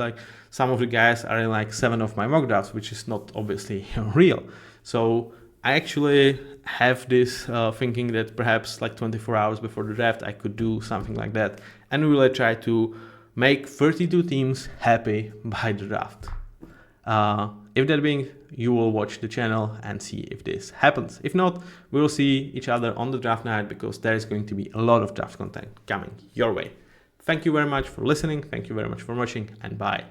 some of the guys are in 7 of my mock drafts, which is not obviously real. So I actually have this thinking that perhaps 24 hours before the draft I could do something like that, and really try to make 32 teams happy by the draft. If that being, you will watch the channel and see if this happens. If not, we will see each other on the draft night, because there is going to be a lot of draft content coming your way. Thank you very much for listening. Thank you very much for watching, and bye.